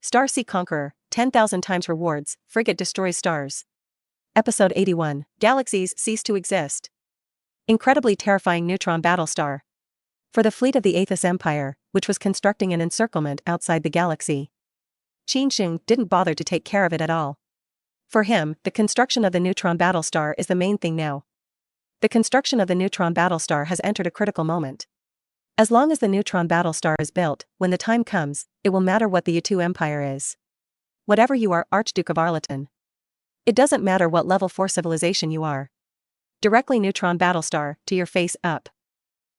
Starseek Conqueror, 10,000 times rewards, frigate destroys stars. Episode 81, Galaxies cease to exist. Incredibly terrifying neutron battle star. For the fleet of the Aethys Empire, which was constructing an encirclement outside the galaxy, Qin Sheng didn't bother to take care of it at all. For him, the construction of the neutron battle star is the main thing now. The construction of the neutron battle star has entered a critical moment. As long as the neutron battle star is built, when the time comes, it will matter what the U2 Empire is. Whatever you are, Archduke of Arleton. It doesn't matter what level 4 civilization you are. Directly neutron battle star, to your face up.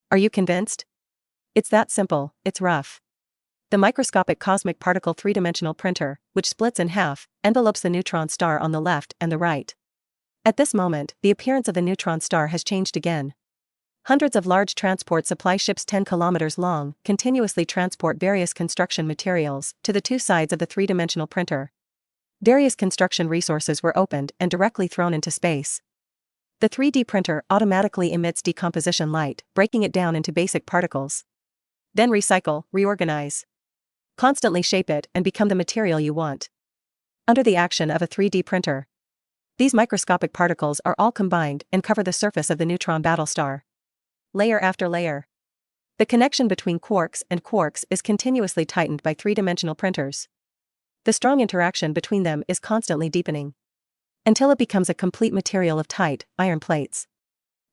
Are you convinced? It's that simple, it's rough. The microscopic cosmic particle three-dimensional printer, which splits in half, envelopes the neutron star on the left and the right. At this moment, the appearance of the neutron star has changed again. Hundreds of large transport supply ships 10 kilometers long continuously transport various construction materials to the two sides of the three-dimensional printer. Various construction resources were opened and directly thrown into space. The 3D printer automatically emits decomposition light, breaking it down into basic particles. Then recycle, reorganize. Constantly shape it and become the material you want. Under the action of a 3D printer, these microscopic particles are all combined and cover the surface of the neutron battle star. Layer after layer. The connection between quarks and quarks is continuously tightened by three-dimensional printers. The strong interaction between them is constantly deepening, until it becomes a complete material of tight, iron plates.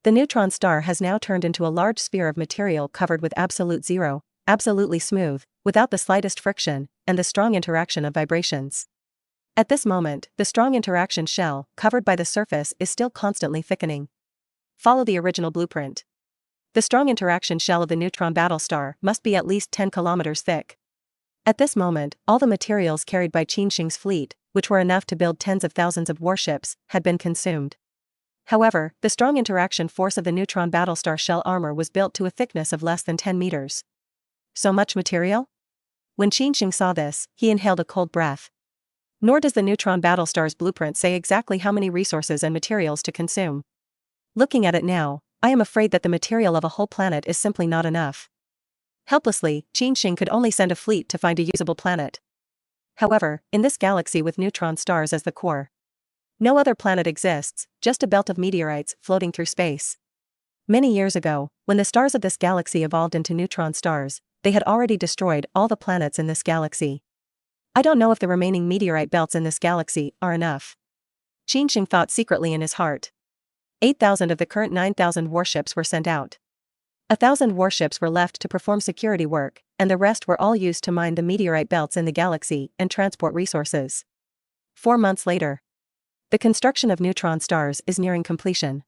The neutron star has now turned into a large sphere of material covered with absolute zero, absolutely smooth, without the slightest friction, and the strong interaction of vibrations. At this moment, the strong interaction shell, covered by the surface, is still constantly thickening. Follow the original blueprint. The strong interaction shell of the neutron battle star must be at least 10 kilometers thick. At this moment, all the materials carried by Qin Sheng's fleet, which were enough to build tens of thousands of warships, had been consumed. However, the strong interaction force of the neutron battle star shell armor was built to a thickness of less than 10 meters. So much material? When Qin Sheng saw this, he inhaled a cold breath. Nor does the neutron battle star's blueprint say exactly how many resources and materials to consume. Looking at it now, I am afraid that the material of a whole planet is simply not enough. Helplessly, Qin Sheng could only send a fleet to find a usable planet. However, in this galaxy with neutron stars as the core, no other planet exists, just a belt of meteorites floating through space. Many years ago, when the stars of this galaxy evolved into neutron stars, they had already destroyed all the planets in this galaxy. I don't know if the remaining meteorite belts in this galaxy are enough. Qin Sheng thought secretly in his heart. 8,000 of the current 9,000 warships were sent out. 1,000 warships were left to perform security work, and the rest were all used to mine the meteorite belts in the galaxy and transport resources. 4 months later, the construction of neutron stars is nearing completion.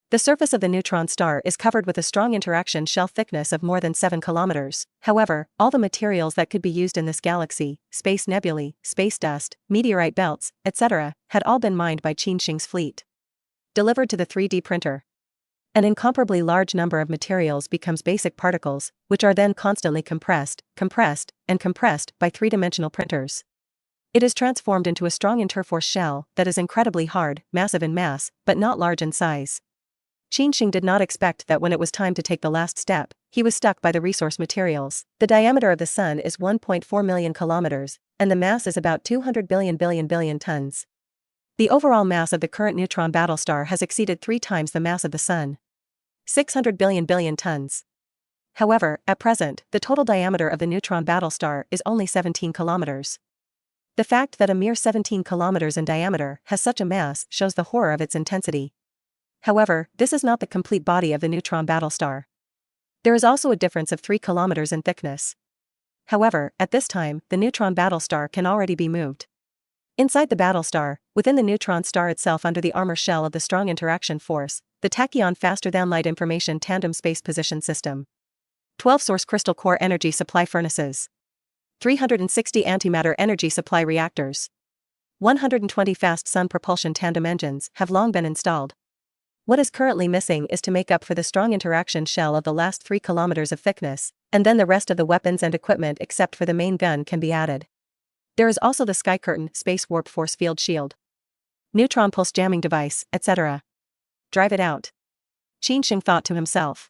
The surface of the neutron star is covered with a strong interaction shell thickness of more than 7 kilometers. However, all the materials that could be used in this galaxy, space nebulae, space dust, meteorite belts, etc., had all been mined by Qin Sheng's fleet. Delivered to the 3D printer. An incomparably large number of materials becomes basic particles, which are then constantly compressed by three-dimensional printers. It is transformed into a strong interforce shell that is incredibly hard, massive in mass, but not large in size. Qin Sheng did not expect that when it was time to take the last step, he was stuck by the resource materials. The diameter of the Sun is 1.4 million kilometers, and the mass is about 200 billion tons. The overall mass of the current neutron battle star has exceeded 3 times the mass of the Sun. 600 billion tons. However, at present, the total diameter of the neutron battle star is only 17 kilometers. The fact that a mere 17 kilometers in diameter has such a mass shows the horror of its intensity. However, this is not the complete body of the neutron battle star. There is also a difference of 3 kilometers in thickness. However, at this time, the neutron battle star can already be moved. Inside the battle star, within the neutron star itself under the armor shell of the strong interaction force, the tachyon faster-than-light information tandem space position system. 12 source crystal core energy supply furnaces. 360 antimatter energy supply reactors. 120 fast sun propulsion tandem engines have long been installed. What is currently missing is to make up for the strong interaction shell of the last 3 kilometers of thickness, and then the rest of the weapons and equipment except for the main gun can be added. There is also the Sky Curtain space warp force field shield, neutron pulse jamming device, etc. Drive it out. Qin Sheng thought to himself.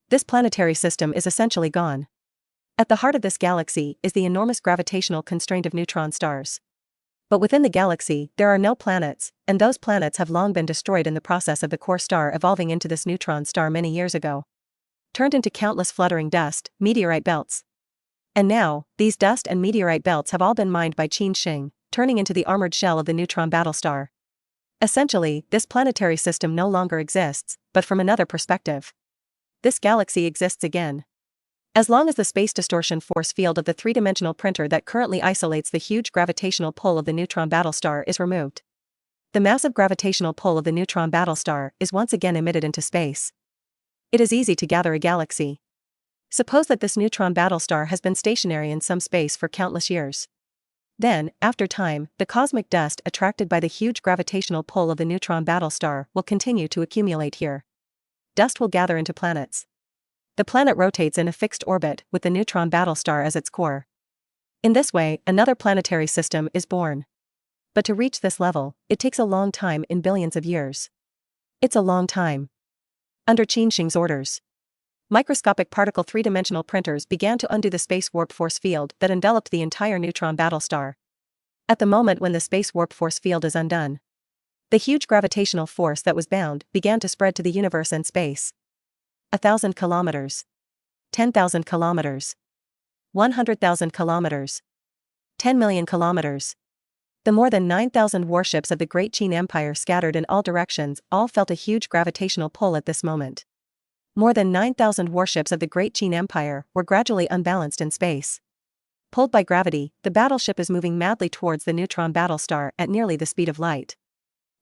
This planetary system is essentially gone. At the heart of this galaxy is the enormous gravitational constraint of neutron stars. But within the galaxy, there are no planets, and those planets have long been destroyed in the process of the core star evolving into this neutron star many years ago. Turned into countless fluttering dust, meteorite belts. And now, these dust and meteorite belts have all been mined by Qin Sheng, turning into the armored shell of the neutron battlestar. Essentially, this planetary system no longer exists, but from another perspective. This galaxy exists again. As long as the space distortion force field of the three-dimensional printer that currently isolates the huge gravitational pull of the neutron battlestar is removed. The massive gravitational pull of the neutron battlestar is once again emitted into space. It is easy to gather a galaxy. Suppose that this neutron battlestar has been stationary in some space for countless years. Then, after time, the cosmic dust attracted by the huge gravitational pull of the neutron battlestar will continue to accumulate here. Dust will gather into planets. The planet rotates in a fixed orbit with the neutron battlestar as its core. In this way, another planetary system is born. But to reach this level, it takes a long time in billions of years. It's a long time. Under Qin Sheng's orders, microscopic particle three-dimensional printers began to undo the space warp force field that enveloped the entire neutron battlestar. At the moment when the space warp force field is undone, the huge gravitational force that was bound began to spread to the universe and space. 1,000 kilometers. 10,000 kilometers. 100,000 kilometers. 10 million kilometers. The more than 9,000 warships of the Great Qin Empire scattered in all directions all felt a huge gravitational pull at this moment. More than 9,000 warships of the Great Qin Empire were gradually unbalanced in space. Pulled by gravity, the battleship is moving madly towards the neutron battlestar at nearly the speed of light.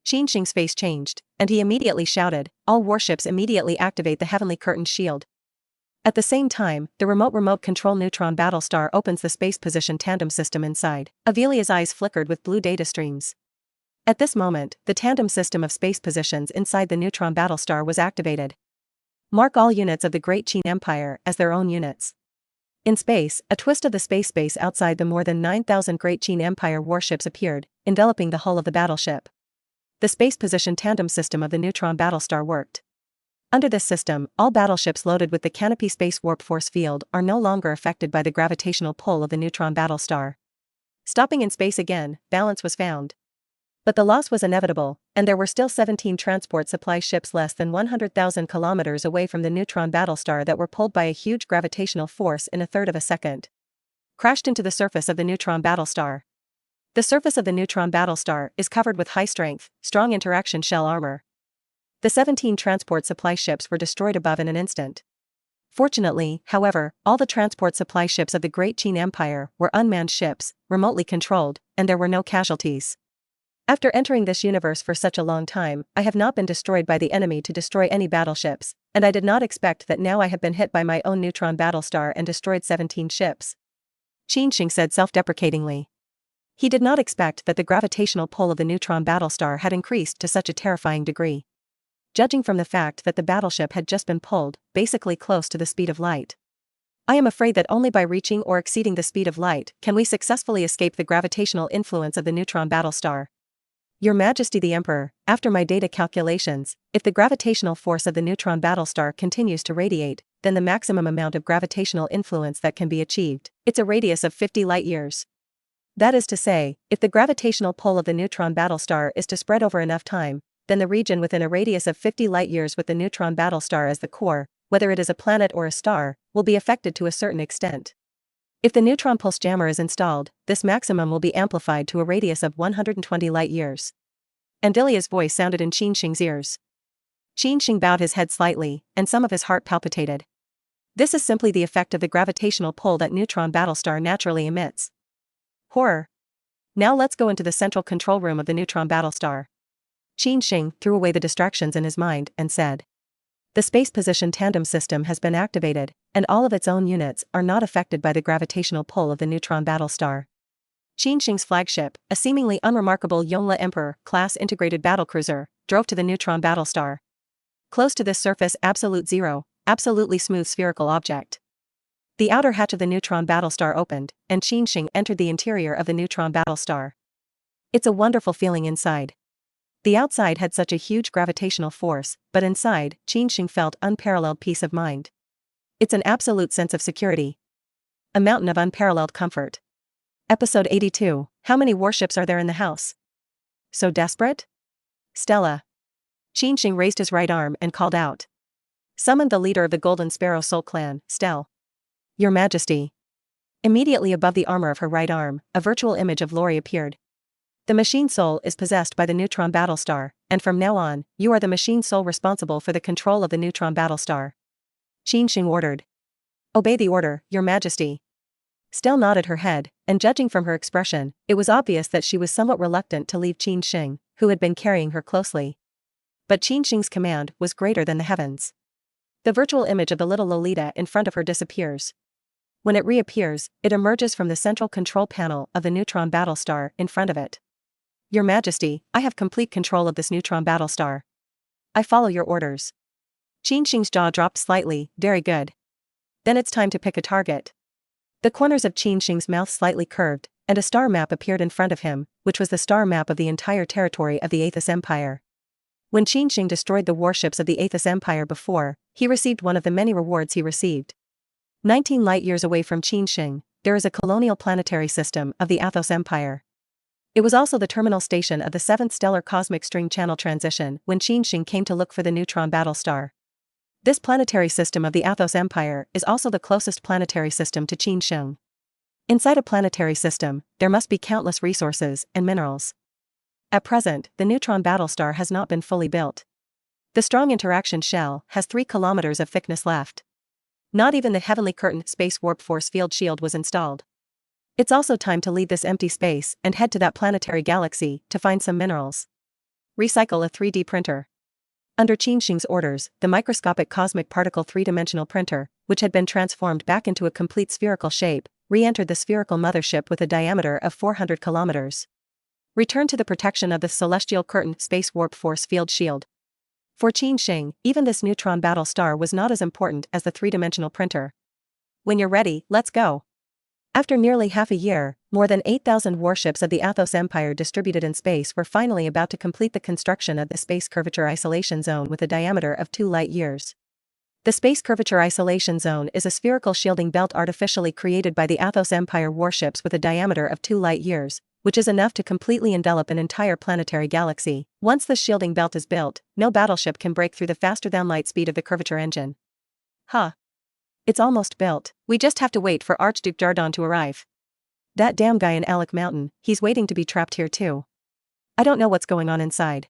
Qin Sheng's face changed, and he immediately shouted, "All warships immediately activate the heavenly curtained shield." At the same time, the remote control neutron battlestar opens the space position tandem system inside. Avelia's eyes flickered with blue data streams. At this moment, the tandem system of space positions inside the neutron battlestar was activated. Mark all units of the Great Qin Empire as their own units. In space, a twist of the space outside the more than 9,000 Great Qin Empire warships appeared, enveloping the hull of the battleship. The space position tandem system of the neutron battlestar worked. Under this system, all battleships loaded with the canopy space warp force field are no longer affected by the gravitational pull of the neutron battlestar. Stopping in space again, balance was found. But the loss was inevitable, and there were still 17 transport supply ships less than 100,000 kilometers away from the neutron battlestar that were pulled by a huge gravitational force in a third of a second. Crashed into the surface of the neutron battlestar. The surface of the neutron battlestar is covered with high-strength, strong interaction shell armor. The 17 transport supply ships were destroyed above in an instant. Fortunately, however, all the transport supply ships of the Great Qin Empire were unmanned ships, remotely controlled, and there were no casualties. After entering this universe for such a long time, I have not been destroyed by the enemy to destroy any battleships, and I did not expect that now I have been hit by my own neutron battlestar and destroyed 17 ships. Qin Sheng said self-deprecatingly. He did not expect that the gravitational pull of the neutron battlestar had increased to such a terrifying degree. Judging from the fact that the battleship had just been pulled, basically close to the speed of light. I am afraid that only by reaching or exceeding the speed of light can we successfully escape the gravitational influence of the neutron battlestar. Your Majesty the Emperor, after my data calculations, if the gravitational force of the neutron battlestar continues to radiate, then the maximum amount of gravitational influence that can be achieved, it's a radius of 50 light-years. That is to say, if the gravitational pull of the neutron battlestar is to spread over enough time, then the region within a radius of 50 light-years with the neutron battlestar as the core, whether it is a planet or a star, will be affected to a certain extent. If the neutron pulse jammer is installed, this maximum will be amplified to a radius of 120 light-years. Andilia's voice sounded in Qin Sheng's ears. Qin Sheng bowed his head slightly, and some of his heart palpitated. This is simply the effect of the gravitational pull that neutron battlestar naturally emits. Horror. Now let's go into the central control room of the neutron battlestar. Qin Sheng threw away the distractions in his mind and said. The space position tandem system has been activated, and all of its own units are not affected by the gravitational pull of the neutron battlestar. Qin Sheng's flagship, a seemingly unremarkable Yongle Emperor-class integrated battlecruiser, drove to the neutron battlestar. Close to this surface absolute zero, absolutely smooth spherical object. The outer hatch of the neutron battlestar opened, and Qin Sheng entered the interior of the neutron battlestar. It's a wonderful feeling inside. The outside had such a huge gravitational force, but inside, Qin Sheng felt unparalleled peace of mind. It's an absolute sense of security. a mountain of unparalleled comfort. Episode 82, how many warships are there in the house? So desperate? Stella. Qin Sheng raised his right arm and called out. Summoned the leader of the Golden Sparrow Soul Clan, Stell. Your Majesty. Immediately above the armor of her right arm, a virtual image of Lori appeared. The machine soul is possessed by the neutron battle star, and from now on, you are the machine soul responsible for the control of the neutron battle star. Qin Sheng ordered. Obey the order, Your Majesty. Stell nodded her head, and judging from her expression, it was obvious that she was somewhat reluctant to leave Qin Sheng, who had been carrying her closely. But Qin Sheng's command was greater than the heavens. The virtual image of the little Lolita in front of her disappears. When it reappears, it emerges from the central control panel of the neutron battle star in front of it. Your Majesty, I have complete control of this neutron battle star. I follow your orders. Qin Sheng's jaw dropped slightly. Very good. Then it's time to pick a target. The corners of Qin Sheng's mouth slightly curved, and a star map appeared in front of him, which was the star map of the entire territory of the Aethys Empire. When Qin Sheng destroyed the warships of the Aethys Empire before, he received one of the many rewards he received. 19 light-years away from Qin Sheng, there is a colonial planetary system of the Athos Empire. It was also the terminal station of the 7th Stellar Cosmic String Channel Transition when Qin Sheng came to look for the neutron battle star. This planetary system of the Athos Empire is also the closest planetary system to Qin Sheng. Inside a planetary system, there must be countless resources and minerals. At present, the neutron battle star has not been fully built. The strong interaction shell has 3 kilometers of thickness left. Not even the heavenly curtain space warp force field shield was installed. It's also time to leave this empty space and head to that planetary galaxy to find some minerals. Recycle a 3D printer. Under Qin Sheng's orders, the microscopic cosmic particle 3-dimensional printer, which had been transformed back into a complete spherical shape, re-entered the spherical mothership with a diameter of 400 kilometers. Return to the protection of the celestial curtain space warp force field shield. For Qin Sheng, even this neutron battle star was not as important as the 3-dimensional printer. When you're ready, let's go. After nearly half a year, more than 8,000 warships of the Athos Empire distributed in space were finally about to complete the construction of the Space Curvature Isolation Zone with a diameter of 2 light-years. The Space Curvature Isolation Zone is a spherical shielding belt artificially created by the Athos Empire warships with a diameter of 2 light-years, which is enough to completely envelop an entire planetary galaxy. Once the shielding belt is built, no battleship can break through the faster-than-light speed of the curvature engine. Huh. It's almost built, we just have to wait for Archduke Jardon to arrive. That damn guy in Alec Mountain, he's waiting to be trapped here too. I don't know what's going on inside.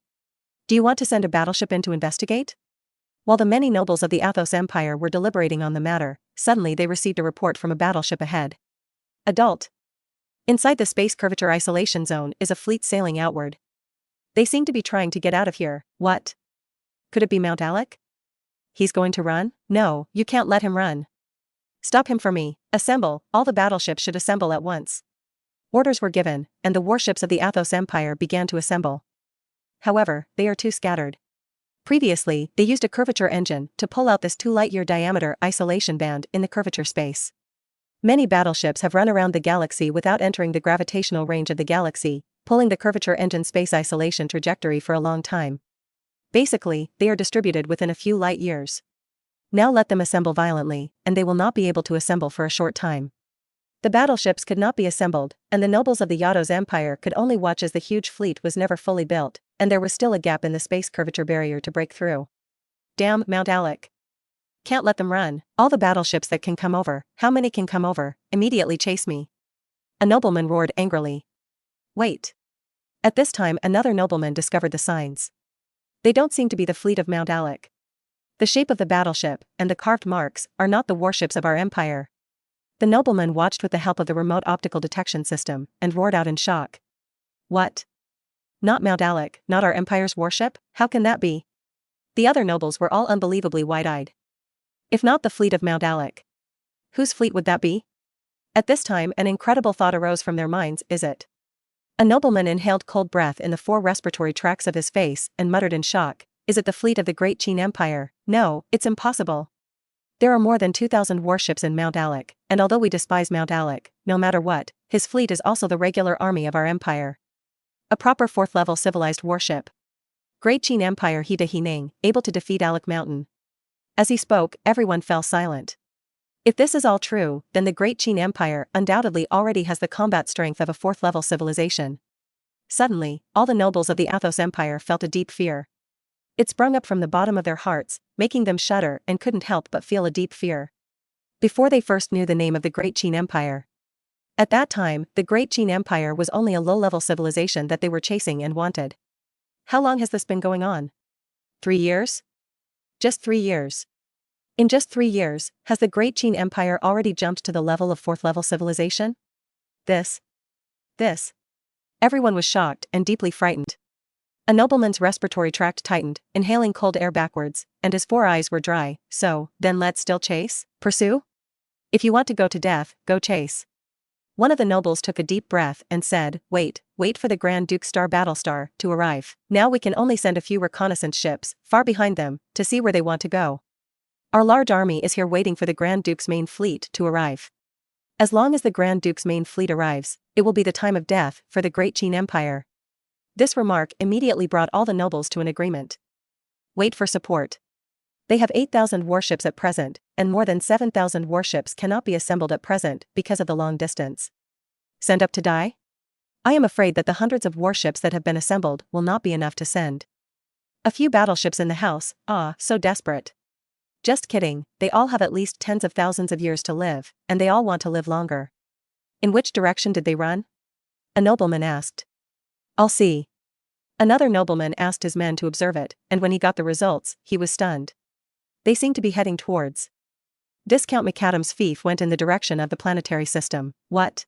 Do you want to send a battleship in to investigate? While the many nobles of the Athos Empire were deliberating on the matter, suddenly they received a report from a battleship ahead. Adult. Inside the Space Curvature Isolation Zone is a fleet sailing outward. They seem to be trying to get out of here. What? Could it be Mount Alec? He's going to run? No, you can't let him run. Stop him for me. Assemble, all the battleships should assemble at once. Orders were given, and the warships of the Athos Empire began to assemble. However, they are too scattered. Previously, they used a curvature engine to pull out this 2 light-year diameter isolation band in the curvature space. Many battleships have run around the galaxy without entering the gravitational range of the galaxy, pulling the curvature engine space isolation trajectory for a long time. Basically, they are distributed within a few light-years. Now let them assemble violently, and they will not be able to assemble for a short time. The battleships could not be assembled, and the nobles of the Yados Empire could only watch as the huge fleet was never fully built, and there was still a gap in the space curvature barrier to break through. Damn, Mount Alec. Can't let them run. All the battleships that can come over, how many can come over, immediately chase me. A nobleman roared angrily. Wait. At this time another nobleman discovered the signs. They don't seem to be the fleet of Mount Alec. The shape of the battleship, and the carved marks, are not the warships of our empire. The nobleman watched with the help of the remote optical detection system, and roared out in shock. What? Not Mount Alec, not our empire's warship? How can that be? The other nobles were all unbelievably wide-eyed. If not the fleet of Mount Alec, whose fleet would that be? At this time an incredible thought arose from their minds. Is it? A nobleman inhaled cold breath in the 4 respiratory tracts of his face and muttered in shock. Is it the fleet of the Great Qin Empire? No, it's impossible. There are more than 2,000 warships in Mount Alec, and although we despise Mount Alec, no matter what, his fleet is also the regular army of our empire. A proper 4th-level civilized warship. Great Qin Empire Hida Hinang, able to defeat Alec Mountain. As he spoke, everyone fell silent. If this is all true, then the Great Qin Empire undoubtedly already has the combat strength of a fourth-level civilization. Suddenly, all the nobles of the Athos Empire felt a deep fear. It sprung up from the bottom of their hearts, making them shudder and couldn't help but feel a deep fear. Before they first knew the name of the Great Qin Empire. At that time, the Great Qin Empire was only a low-level civilization that they were chasing and wanted. How long has this been going on? 3 years? Just 3 years. In just 3 years, has the Great Qin Empire already jumped to the level of fourth-level civilization? This. Everyone was shocked and deeply frightened. A nobleman's respiratory tract tightened, inhaling cold air backwards, and his 4 eyes were dry. So, then let's still chase? Pursue? If you want to go to death, go chase. One of the nobles took a deep breath and said, wait for the Grand Duke's star battlestar to arrive. Now we can only send a few reconnaissance ships, far behind them, to see where they want to go. Our large army is here waiting for the Grand Duke's main fleet to arrive. As long as the Grand Duke's main fleet arrives, it will be the time of death for the Great Qin Empire. This remark immediately brought all the nobles to an agreement. Wait for support. They have 8,000 warships at present, and more than 7,000 warships cannot be assembled at present because of the long distance. Send up to die? I am afraid that the hundreds of warships that have been assembled will not be enough to send. A few battleships in the house, so desperate. Just kidding, they all have at least tens of thousands of years to live, and they all want to live longer. In which direction did they run? A nobleman asked. I'll see. Another nobleman asked his men to observe it, and when he got the results, he was stunned. They seemed to be heading towards. Viscount McAdam's fief went in the direction of the planetary system. What?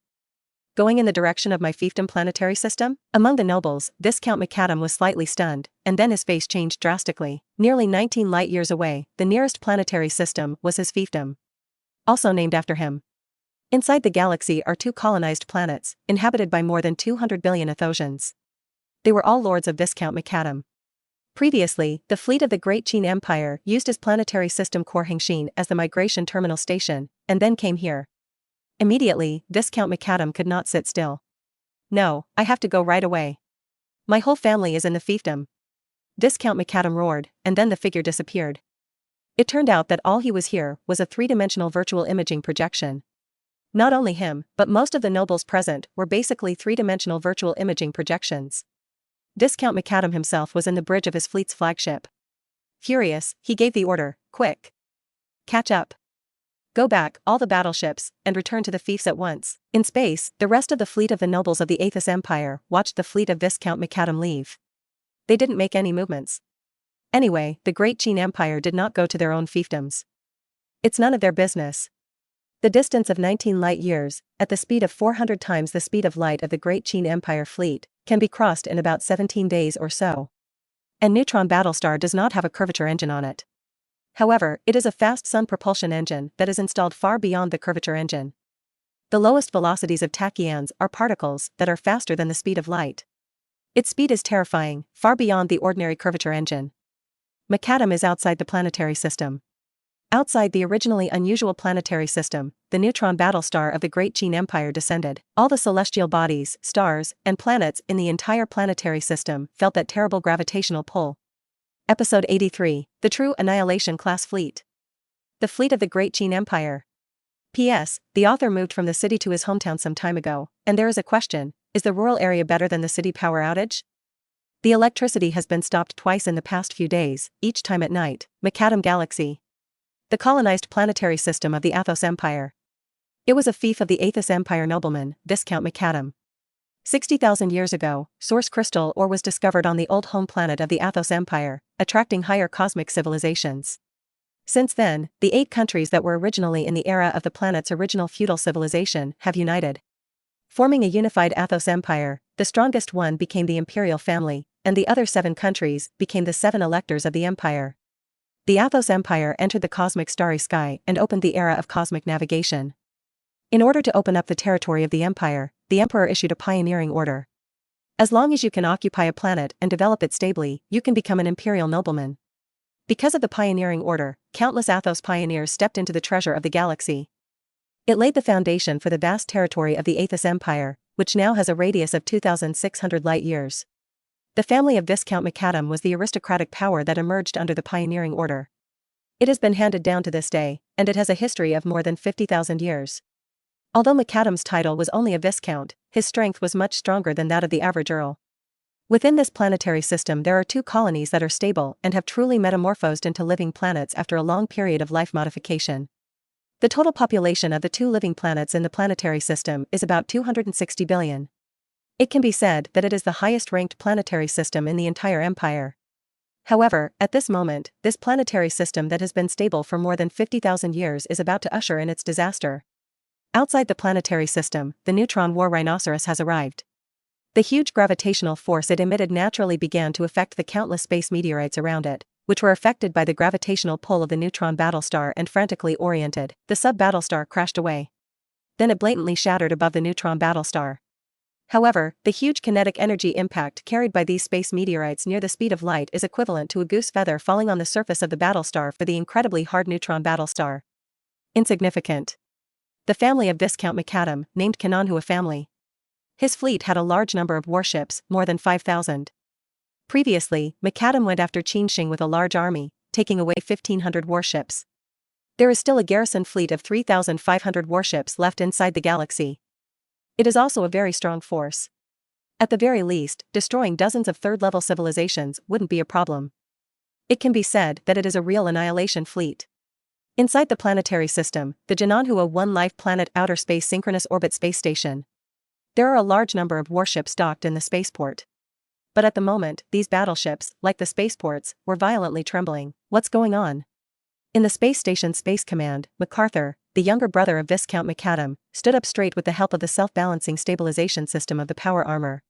Going in the direction of my fiefdom planetary system? Among the nobles, Viscount McAdam was slightly stunned, and then his face changed drastically. Nearly 19 light-years away, the nearest planetary system was his fiefdom. Also named after him. Inside the galaxy are 2 colonized planets, inhabited by more than 200 billion Athosians. They were all lords of Viscount McAdam. Previously, the fleet of the Great Qin Empire used his planetary system Qin Sheng as the migration terminal station, and then came here. Immediately, Viscount McAdam could not sit still. No, I have to go right away. My whole family is in the fiefdom. Viscount McAdam roared, and then the figure disappeared. It turned out that all he was here was a 3-dimensional virtual imaging projection. Not only him, but most of the nobles present were basically 3-dimensional virtual imaging projections. Viscount McAdam himself was in the bridge of his fleet's flagship. Furious, he gave the order, quick. Catch up. Go back, all the battleships, and return to the fiefs at once. In space, the rest of the fleet of the nobles of the Athos Empire watched the fleet of Viscount McAdam leave. They didn't make any movements. Anyway, the Great Qin Empire did not go to their own fiefdoms. It's none of their business. The distance of 19 light-years, at the speed of 400 times the speed of light of the Great Qin Empire fleet, can be crossed in about 17 days or so. And Neutron Battlestar does not have a curvature engine on it. However, it is a fast sun propulsion engine that is installed far beyond the curvature engine. The lowest velocities of tachyons are particles that are faster than the speed of light. Its speed is terrifying, far beyond the ordinary curvature engine. McAdam is outside the planetary system. Outside the originally unusual planetary system, the neutron battlestar of the Great Qin Empire descended. All the celestial bodies, stars, and planets in the entire planetary system felt that terrible gravitational pull. Episode 83, The True Annihilation Class Fleet. The Fleet of the Great Qin Empire. P.S. The author moved from the city to his hometown some time ago, and there is a question, is the rural area better than the city power outage? The electricity has been stopped twice in the past few days, each time at night. McAdam Galaxy. The colonized planetary system of the Athos Empire. It was a fief of the Athos Empire nobleman, Viscount McAdam. 60,000 years ago, source crystal ore was discovered on the old home planet of the Athos Empire, attracting higher cosmic civilizations. Since then, the 8 countries that were originally in the era of the planet's original feudal civilization have united. Forming a unified Athos Empire, the strongest one became the imperial family, and the other 7 countries became the 7 electors of the empire. The Athos Empire entered the cosmic starry sky and opened the era of cosmic navigation. In order to open up the territory of the empire, the emperor issued a pioneering order. As long as you can occupy a planet and develop it stably, you can become an imperial nobleman. Because of the pioneering order, countless Athos pioneers stepped into the treasure of the galaxy. It laid the foundation for the vast territory of the Athos Empire, which now has a radius of 2,600 light-years. The family of Viscount McAdam was the aristocratic power that emerged under the pioneering order. It has been handed down to this day, and it has a history of more than 50,000 years. Although McAdam's title was only a viscount, his strength was much stronger than that of the average earl. Within this planetary system there are 2 colonies that are stable and have truly metamorphosed into living planets after a long period of life modification. The total population of the 2 living planets in the planetary system is about 260 billion. It can be said that it is the highest-ranked planetary system in the entire empire. However, at this moment, this planetary system that has been stable for more than 50,000 years is about to usher in its disaster. Outside the planetary system, the neutron war rhinoceros has arrived. The huge gravitational force it emitted naturally began to affect the countless space meteorites around it, which were affected by the gravitational pull of the neutron battlestar and frantically oriented, the sub-battlestar crashed away. Then it blatantly shattered above the neutron battlestar. However, the huge kinetic energy impact carried by these space meteorites near the speed of light is equivalent to a goose feather falling on the surface of the battlestar for the incredibly hard neutron battlestar. Insignificant. The family of Viscount McAdam, named Kananhua family. His fleet had a large number of warships, more than 5,000. Previously, McAdam went after Qin Sheng with a large army, taking away 1,500 warships. There is still a garrison fleet of 3,500 warships left inside the galaxy. It is also a very strong force. At the very least, destroying dozens of third-level civilizations wouldn't be a problem. It can be said that it is a real annihilation fleet. Inside the planetary system, the Jananhua 1 Life Planet Outer Space Synchronous Orbit Space Station. There are a large number of warships docked in the spaceport. But at the moment, these battleships, like the spaceports, were violently trembling. What's going on? In the space station's space command, MacArthur, the younger brother of Viscount McAdam, stood up straight with the help of the self-balancing stabilization system of the power armor.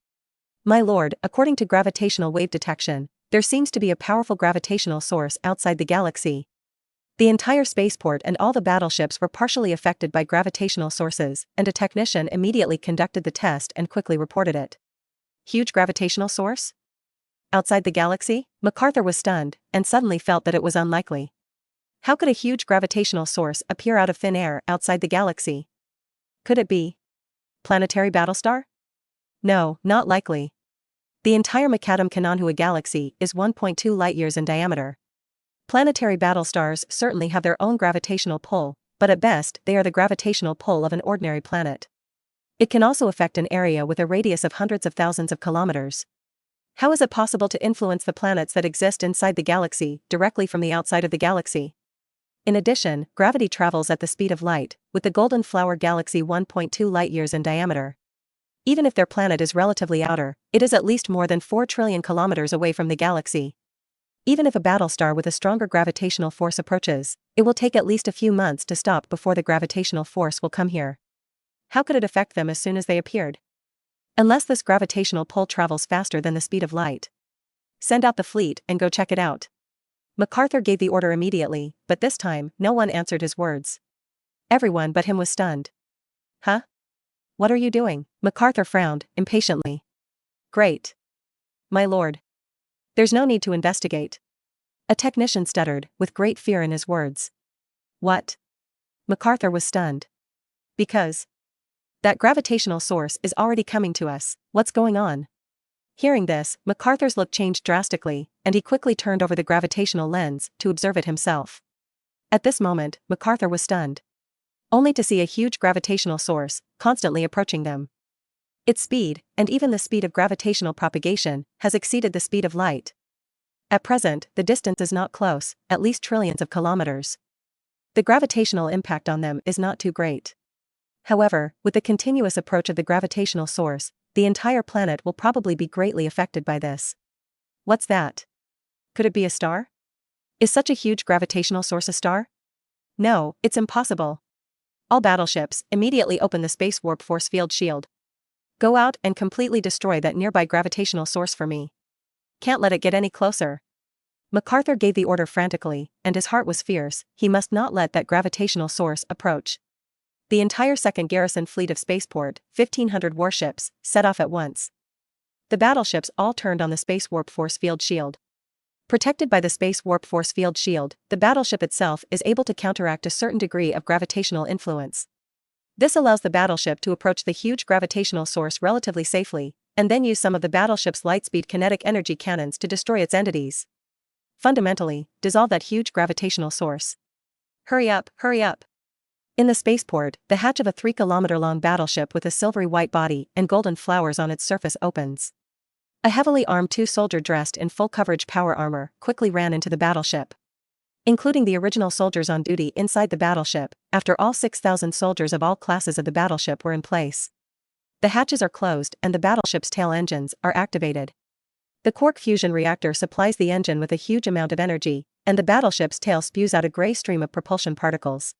My lord, according to gravitational wave detection, there seems to be a powerful gravitational source outside the galaxy. The entire spaceport and all the battleships were partially affected by gravitational sources, and a technician immediately conducted the test and quickly reported it. Huge gravitational source? Outside the galaxy? MacArthur was stunned, and suddenly felt that it was unlikely. How could a huge gravitational source appear out of thin air outside the galaxy? Could it be planetary battlestar? No, not likely. The entire McAdam Kananhua galaxy is 1.2 light-years in diameter. Planetary battlestars certainly have their own gravitational pull, but at best they are the gravitational pull of an ordinary planet. It can also affect an area with a radius of hundreds of thousands of kilometers. How is it possible to influence the planets that exist inside the galaxy directly from the outside of the galaxy? In addition, gravity travels at the speed of light, with the Golden Flower galaxy 1.2 light-years in diameter. Even if their planet is relatively outer, it is at least more than 4 trillion kilometers away from the galaxy. Even if a battlestar with a stronger gravitational force approaches, it will take at least a few months to stop before the gravitational force will come here. How could it affect them as soon as they appeared? Unless this gravitational pull travels faster than the speed of light. Send out the fleet and go check it out. MacArthur gave the order immediately, but this time, no one answered his words. Everyone but him was stunned. Huh? What are you doing? MacArthur frowned, impatiently. Great. My lord. There's no need to investigate. A technician stuttered, with great fear in his words. What? MacArthur was stunned. Because that gravitational source is already coming to us. What's going on? Hearing this, MacArthur's look changed drastically, and he quickly turned over the gravitational lens to observe it himself. At this moment, MacArthur was stunned. Only to see a huge gravitational source, constantly approaching them. Its speed, and even the speed of gravitational propagation, has exceeded the speed of light. At present, the distance is not close, at least trillions of kilometers. The gravitational impact on them is not too great. However, with the continuous approach of the gravitational source, the entire planet will probably be greatly affected by this. What's that? Could it be a star? Is such a huge gravitational source a star? No, it's impossible. All battleships, immediately open the space warp force field shield. Go out and completely destroy that nearby gravitational source for me. Can't let it get any closer. MacArthur gave the order frantically, and his heart was fierce. He must not let that gravitational source approach. The entire second garrison fleet of spaceport, 1,500 warships, set off at once. The battleships all turned on the space warp force field shield. Protected by the space warp force field shield, the battleship itself is able to counteract a certain degree of gravitational influence. This allows the battleship to approach the huge gravitational source relatively safely, and then use some of the battleship's lightspeed kinetic energy cannons to destroy its entities. Fundamentally, dissolve that huge gravitational source. Hurry up, hurry up. In the spaceport, the hatch of a 3-kilometer-long battleship with a silvery white body and golden flowers on its surface opens. A heavily armed two-soldier dressed in full-coverage power armor quickly ran into the battleship. Including the original soldiers on duty inside the battleship, after all 6,000 soldiers of all classes of the battleship were in place. The hatches are closed and the battleship's tail engines are activated. The quark fusion reactor supplies the engine with a huge amount of energy, and the battleship's tail spews out a gray stream of propulsion particles.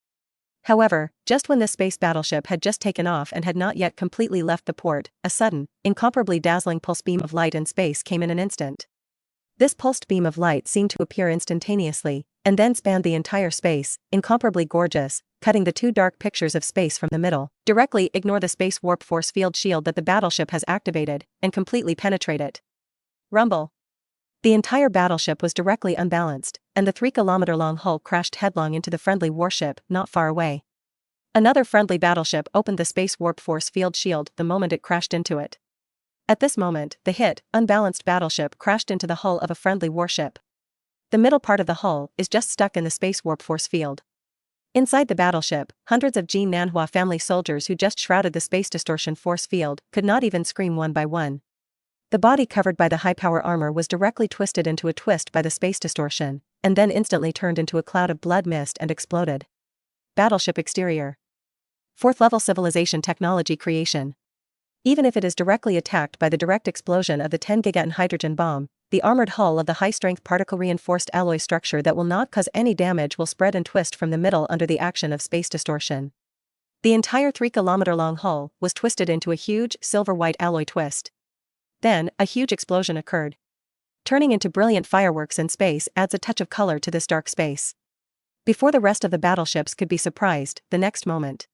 However, just when the space battleship had just taken off and had not yet completely left the port, a sudden, incomparably dazzling pulse beam of light in space came in an instant. This pulsed beam of light seemed to appear instantaneously, and then spanned the entire space, incomparably gorgeous, cutting the two dark pictures of space from the middle. Directly ignore the space warp force field shield that the battleship has activated, and completely penetrate it. Rumble. The entire battleship was directly unbalanced, and the 3-kilometer-long hull crashed headlong into the friendly warship not far away. Another friendly battleship opened the space warp force field shield the moment it crashed into it. At this moment, the hit, unbalanced battleship crashed into the hull of a friendly warship. The middle part of the hull is just stuck in the space warp force field. Inside the battleship, hundreds of Qin Nanhua family soldiers who just shrouded the space distortion force field could not even scream one by one. The body covered by the high-power armor was directly twisted into a twist by the space distortion, and then instantly turned into a cloud of blood mist and exploded. Battleship exterior. 4th level civilization technology creation. Even if it is directly attacked by the direct explosion of the 10 gigaton hydrogen bomb, the armored hull of the high-strength particle-reinforced alloy structure that will not cause any damage will spread and twist from the middle under the action of space distortion. The entire 3-kilometer-long hull was twisted into a huge, silver-white alloy twist. Then, a huge explosion occurred. Turning into brilliant fireworks in space adds a touch of color to this dark space. Before the rest of the battleships could be surprised, the next moment,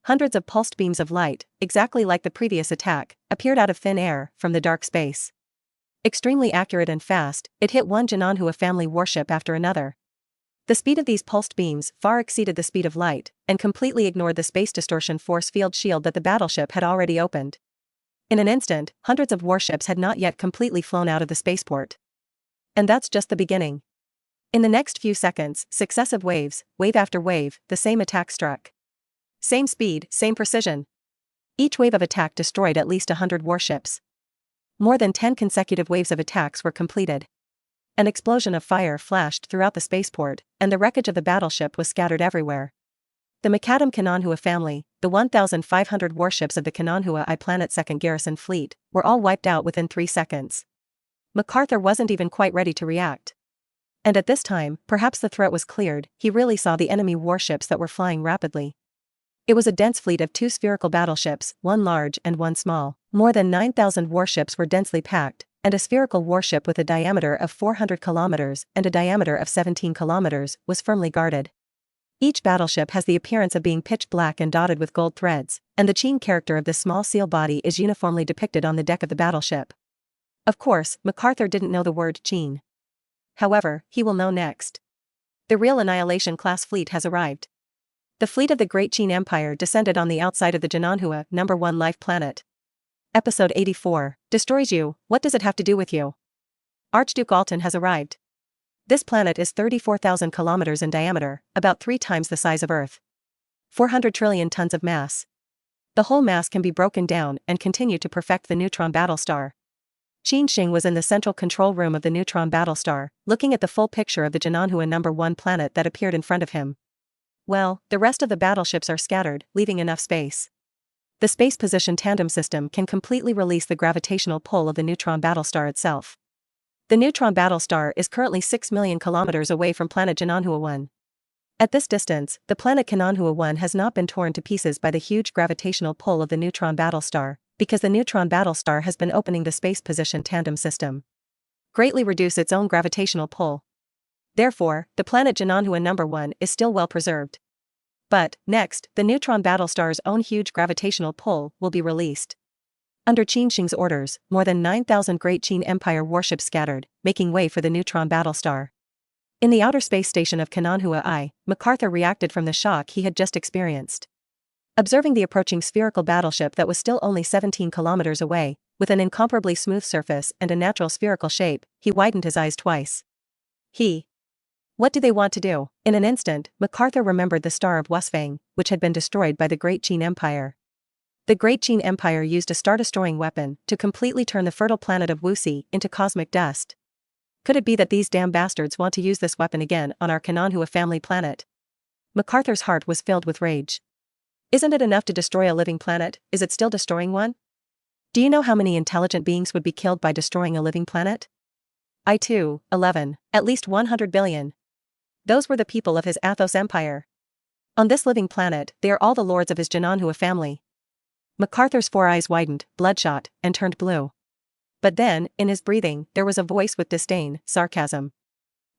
hundreds of pulsed beams of light, exactly like the previous attack, appeared out of thin air from the dark space. Extremely accurate and fast, it hit one Jinanhua family warship after another. The speed of these pulsed beams far exceeded the speed of light, and completely ignored the space distortion force field shield that the battleship had already opened. In an instant, hundreds of warships had not yet completely flown out of the spaceport. And that's just the beginning. In the next few seconds, successive waves, wave after wave, the same attack struck. Same speed, same precision. Each wave of attack destroyed at least 100 warships. More than 10 consecutive waves of attacks were completed. An explosion of fire flashed throughout the spaceport, and the wreckage of the battleship was scattered everywhere. The Macadam Kananhua family, the 1,500 warships of the Kananhua I Planet 2nd Garrison Fleet, were all wiped out within 3 seconds. MacArthur wasn't even quite ready to react. And at this time, perhaps the threat was cleared, he really saw the enemy warships that were flying rapidly. It was a dense fleet of 2 spherical battleships, one large and one small. More than 9,000 warships were densely packed, and a spherical warship with a diameter of 400 kilometers and a diameter of 17 kilometers was firmly guarded. Each battleship has the appearance of being pitch black and dotted with gold threads, and the Qin character of this small seal body is uniformly depicted on the deck of the battleship. Of course, MacArthur didn't know the word Qin. However, he will know next. The real Annihilation class fleet has arrived. The fleet of the Great Qin Empire descended on the outside of the Jinanhua No. 1 life planet. Episode 84, Destroys You, What Does It Have to Do with You? Archduke Alton has arrived. This planet is 34,000 kilometers in diameter, about 3 times the size of Earth. 400 trillion tons of mass. The whole mass can be broken down and continue to perfect the neutron battlestar. Qin Sheng was in the central control room of the neutron battlestar, looking at the full picture of the Jinanhua No. 1 planet that appeared in front of him. Well, the rest of the battleships are scattered, leaving enough space. The space position tandem system can completely release the gravitational pull of the neutron battlestar itself. The neutron battlestar is currently 6 million kilometers away from planet Jinanhua 1. At this distance, the planet Jinanhua 1 has not been torn to pieces by the huge gravitational pull of the neutron battlestar, because the neutron battlestar has been opening the space position tandem system. Greatly reduce its own gravitational pull. Therefore, the planet Jinanhua No. 1 is still well preserved. But, next, the neutron battlestar's own huge gravitational pull will be released. Under Qin Sheng's orders, more than 9,000 Great Qin Empire warships scattered, making way for the neutron battlestar. In the outer space station of Kananhua I, MacArthur reacted from the shock he had just experienced. Observing the approaching spherical battleship that was still only 17 kilometers away, with an incomparably smooth surface and a natural spherical shape, he widened his eyes twice. What do they want to do? In an instant, MacArthur remembered the Star of Wusfang, which had been destroyed by the Great Qin Empire. The Great Qin Empire used a star-destroying weapon to completely turn the fertile planet of Wuxi into cosmic dust. Could it be that these damn bastards want to use this weapon again on our Kananhua family planet? MacArthur's heart was filled with rage. Isn't it enough to destroy a living planet? Is it still destroying one? Do you know how many intelligent beings would be killed by destroying a living planet? 11. At least 100 billion. Those were the people of his Athos Empire. On this living planet, they are all the lords of his Jananhua family. MacArthur's four eyes widened, bloodshot, and turned blue. But then, in his breathing, there was a voice with disdain, sarcasm.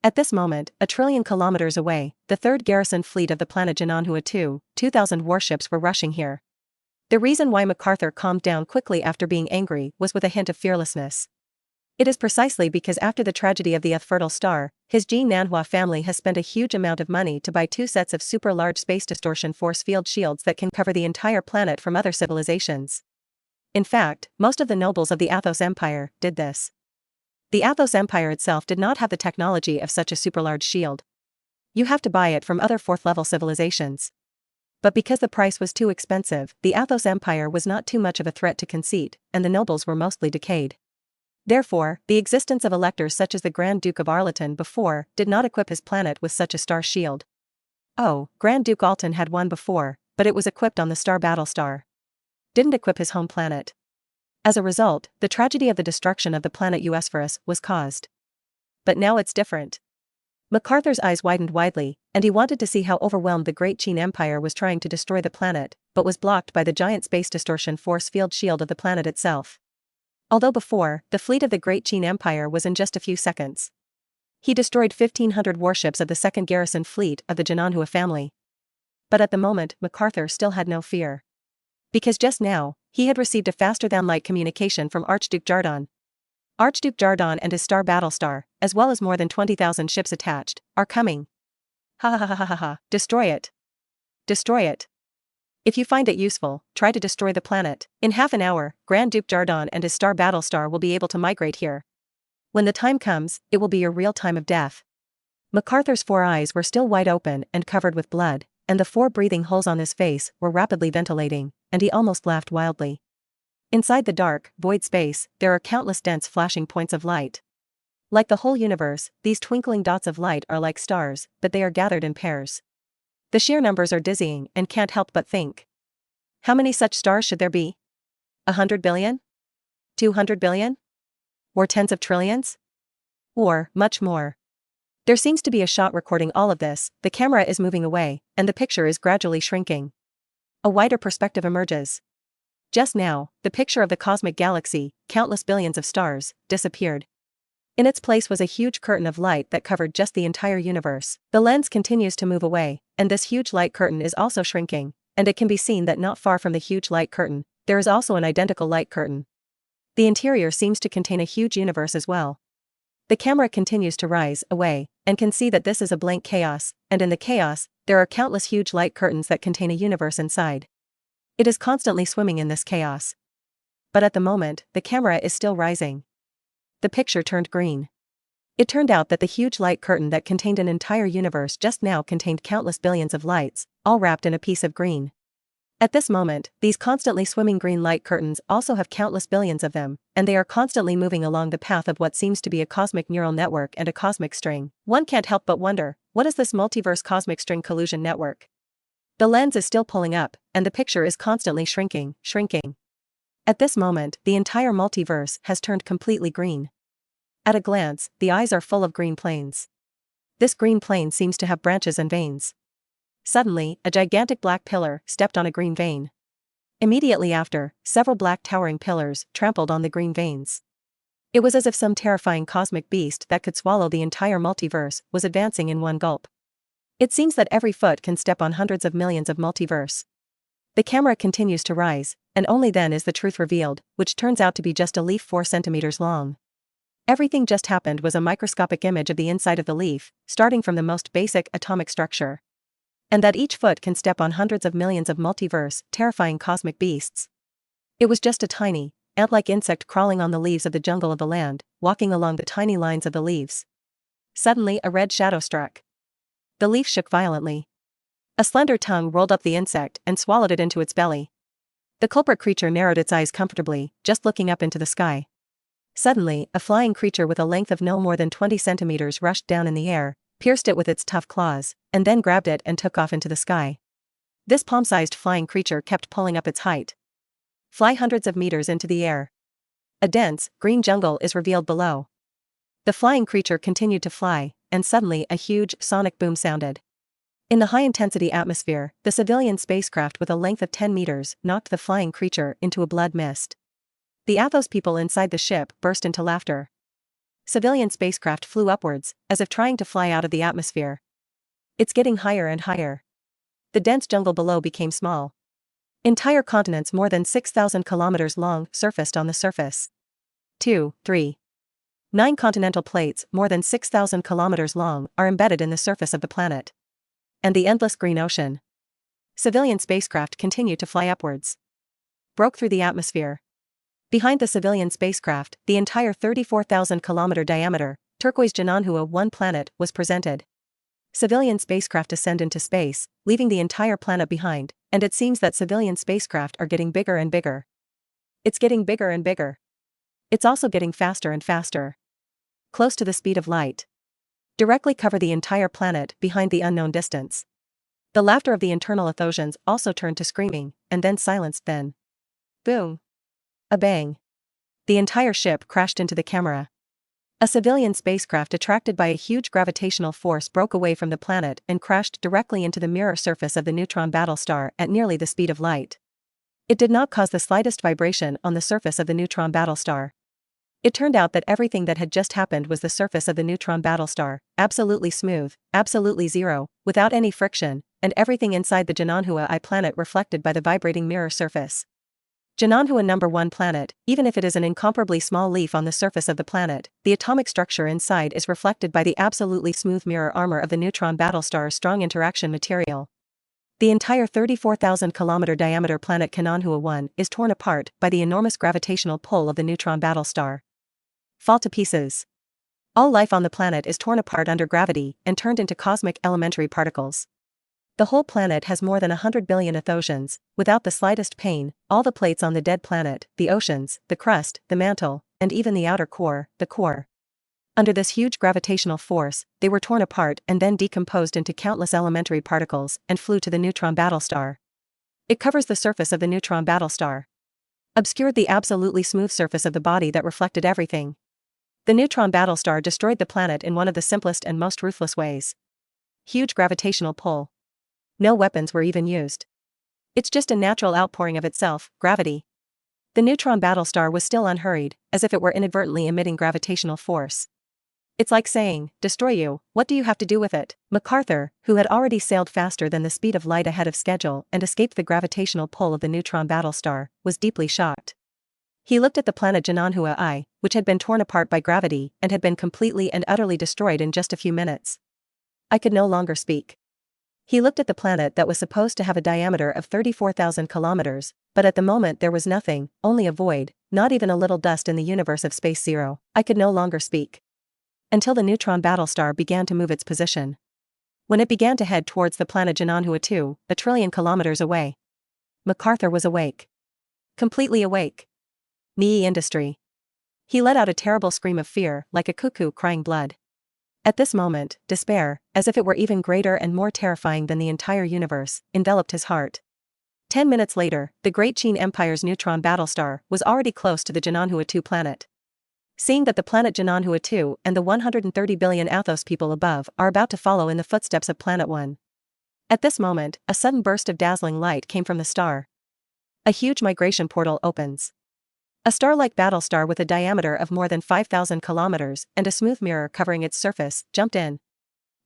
At this moment, 1 trillion kilometers away, the third garrison fleet of the planet Jananhua 2,000 warships were rushing here. The reason why MacArthur calmed down quickly after being angry was with a hint of fearlessness. It is precisely because after the tragedy of the fertile star, his Qin Nanhua family has spent a huge amount of money to buy 2 sets of super-large space distortion force field shields that can cover the entire planet from other civilizations. In fact, most of the nobles of the Athos Empire did this. The Athos Empire itself did not have the technology of such a super-large shield. You have to buy it from other 4th-level civilizations. But because the price was too expensive, the Athos Empire was not too much of a threat to conceit, and the nobles were mostly decayed. Therefore, the existence of electors such as the Grand Duke of Arleton before did not equip his planet with such a star shield. Oh, Grand Duke Alton had one before, but it was equipped on the star Battlestar. Didn't equip his home planet. As a result, the tragedy of the destruction of the planet Eusphorus was caused. But now it's different. MacArthur's eyes widened widely, and he wanted to see how overwhelmed the Great Qin Empire was trying to destroy the planet, but was blocked by the giant space distortion force field shield of the planet itself. Although before, the fleet of the Great Qin Empire was in just a few seconds. He destroyed 1,500 warships of the 2nd Garrison Fleet of the Jananhua family. But at the moment, MacArthur still had no fear. Because just now, he had received a faster-than-light communication from Archduke Jardon. Archduke Jardon and his star Battlestar, as well as more than 20,000 ships attached, are coming. Ha ha ha ha ha ha, destroy it. Destroy it. If you find it useful, try to destroy the planet. In half an hour, Grand Duke Jardon and his star Battlestar will be able to migrate here. When the time comes, it will be your real time of death. MacArthur's 4 eyes were still wide open and covered with blood, and the 4 breathing holes on his face were rapidly ventilating, and he almost laughed wildly. Inside the dark, void space, there are countless dense flashing points of light. Like the whole universe, these twinkling dots of light are like stars, but they are gathered in pairs. The sheer numbers are dizzying and can't help but think. How many such stars should there be? 100 billion? 200 billion? Or tens of trillions? Or, much more. There seems to be a shot recording all of this, the camera is moving away, and the picture is gradually shrinking. A wider perspective emerges. Just now, the picture of the cosmic galaxy, countless billions of stars, disappeared. In its place was a huge curtain of light that covered just the entire universe. The lens continues to move away, and this huge light curtain is also shrinking, and it can be seen that not far from the huge light curtain, there is also an identical light curtain. The interior seems to contain a huge universe as well. The camera continues to rise away, and can see that this is a blank chaos, and in the chaos, there are countless huge light curtains that contain a universe inside. It is constantly swimming in this chaos. But at the moment, the camera is still rising. The picture turned green. It turned out that the huge light curtain that contained an entire universe just now contained countless billions of lights, all wrapped in a piece of green. At this moment, these constantly swimming green light curtains also have countless billions of them, and they are constantly moving along the path of what seems to be a cosmic neural network and a cosmic string. One can't help but wonder, what is this multiverse cosmic string collusion network? The lens is still pulling up, and the picture is constantly shrinking. At this moment, the entire multiverse has turned completely green. At a glance, the eyes are full of green planes. This green plane seems to have branches and veins. Suddenly, a gigantic black pillar stepped on a green vein. Immediately after, several black towering pillars trampled on the green veins. It was as if some terrifying cosmic beast that could swallow the entire multiverse was advancing in one gulp. It seems that every foot can step on hundreds of millions of multiverse. The camera continues to rise, and only then is the truth revealed, which turns out to be just a leaf 4 centimeters long. Everything just happened was a microscopic image of the inside of the leaf, starting from the most basic atomic structure. And that each foot can step on hundreds of millions of multiverse, terrifying cosmic beasts. It was just a tiny, ant-like insect crawling on the leaves of the jungle of the land, walking along the tiny lines of the leaves. Suddenly a red shadow struck. The leaf shook violently. A slender tongue rolled up the insect and swallowed it into its belly. The culprit creature narrowed its eyes comfortably, just looking up into the sky. Suddenly, a flying creature with a length of no more than 20 centimeters rushed down in the air, pierced it with its tough claws, and then grabbed it and took off into the sky. This palm-sized flying creature kept pulling up its height. Fly hundreds of meters into the air. A dense, green jungle is revealed below. The flying creature continued to fly, and suddenly a huge, sonic boom sounded. In the high-intensity atmosphere, the civilian spacecraft with a length of 10 meters knocked the flying creature into a blood mist. The Athos people inside the ship burst into laughter. Civilian spacecraft flew upwards, as if trying to fly out of the atmosphere. It's getting higher and higher. The dense jungle below became small. Entire continents more than 6,000 kilometers long surfaced on the surface. 2, 3. 9 continental plates more than 6,000 kilometers long are embedded in the surface of the planet. And the endless green ocean. Civilian spacecraft continued to fly upwards. Broke through the atmosphere. Behind the civilian spacecraft, the entire 34,000-kilometer diameter, turquoise Jananhua 1 planet was presented. Civilian spacecraft ascend into space, leaving the entire planet behind, and it seems that civilian spacecraft are getting bigger and bigger. It's getting bigger and bigger. It's also getting faster and faster. Close to the speed of light. Directly cover the entire planet behind the unknown distance. The laughter of the internal Athosians also turned to screaming, and then silenced then. Boom. A bang. The entire ship crashed into the camera. A civilian spacecraft attracted by a huge gravitational force broke away from the planet and crashed directly into the mirror surface of the neutron battlestar at nearly the speed of light. It did not cause the slightest vibration on the surface of the neutron battlestar. It turned out that everything that had just happened was the surface of the neutron battlestar, absolutely smooth, absolutely zero, without any friction, and everything inside the Jananhua I planet reflected by the vibrating mirror surface. Jananhua number 1 planet, even if it is an incomparably small leaf on the surface of the planet, the atomic structure inside is reflected by the absolutely smooth mirror armor of the neutron battlestar's strong interaction material. The entire 34,000-kilometer diameter planet Jananhua 1 is torn apart by the enormous gravitational pull of the neutron battlestar. Fall to pieces. All life on the planet is torn apart under gravity and turned into cosmic elementary particles. The whole planet has more than 100 billion Athosians, without the slightest pain. All the plates on the dead planet, the oceans, the crust, the mantle, and even the outer core, the core. Under this huge gravitational force, they were torn apart and then decomposed into countless elementary particles and flew to the neutron battlestar. It covers the surface of the neutron battlestar. Obscured the absolutely smooth surface of the body that reflected everything. The neutron battlestar destroyed the planet in one of the simplest and most ruthless ways. Huge gravitational pull. No weapons were even used. It's just a natural outpouring of itself, gravity. The neutron battlestar was still unhurried, as if it were inadvertently emitting gravitational force. It's like saying, destroy you, what do you have to do with it? MacArthur, who had already sailed faster than the speed of light ahead of schedule and escaped the gravitational pull of the neutron battlestar, was deeply shocked. He looked at the planet Jananhua I, which had been torn apart by gravity and had been completely and utterly destroyed in just a few minutes. I could no longer speak. He looked at the planet that was supposed to have a diameter of 34,000 kilometers, but at the moment there was nothing, only a void, not even a little dust in the universe of Space Zero. I could no longer speak. Until the neutron battlestar began to move its position. When it began to head towards the planet Jananhua 2, a trillion kilometers away. MacArthur was awake. Completely awake. Knee industry. He let out a terrible scream of fear, like a cuckoo crying blood. At this moment, despair, as if it were even greater and more terrifying than the entire universe, enveloped his heart. 10 minutes later, the great Qin Empire's neutron battlestar was already close to the Jananhua 2 planet. Seeing that the planet Jananhua 2 and the 130 billion Athos people above are about to follow in the footsteps of Planet 1. At this moment, a sudden burst of dazzling light came from the star. A huge migration portal opens. A star-like battlestar with a diameter of more than 5,000 kilometers and a smooth mirror covering its surface jumped in.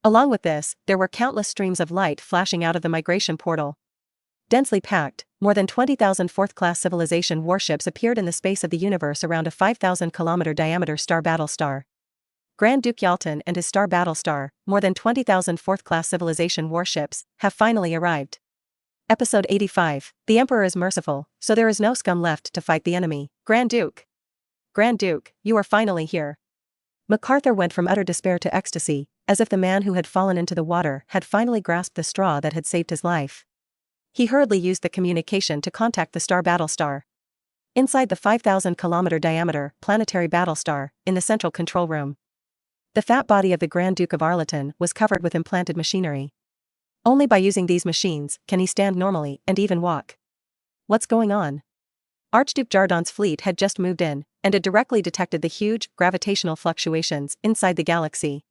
Along with this, there were countless streams of light flashing out of the migration portal. Densely packed, more than 20,000 fourth-class civilization warships appeared in the space of the universe around a 5,000-kilometer diameter star battlestar. Grand Duke Yalton and his star battlestar, more than 20,000 fourth-class civilization warships, have finally arrived. Episode 85. The Emperor is merciful, so there is no scum left to fight the enemy. Grand Duke, you are finally here. MacArthur went from utter despair to ecstasy, as if the man who had fallen into the water had finally grasped the straw that had saved his life. He hurriedly used the communication to contact the star Battlestar. Inside the 5,000-kilometer diameter planetary Battlestar, in the central control room. The fat body of the Grand Duke of Arlington was covered with implanted machinery. Only by using these machines can he stand normally and even walk. What's going on? Archduke Jardan's fleet had just moved in, and it directly detected the huge gravitational fluctuations inside the galaxy.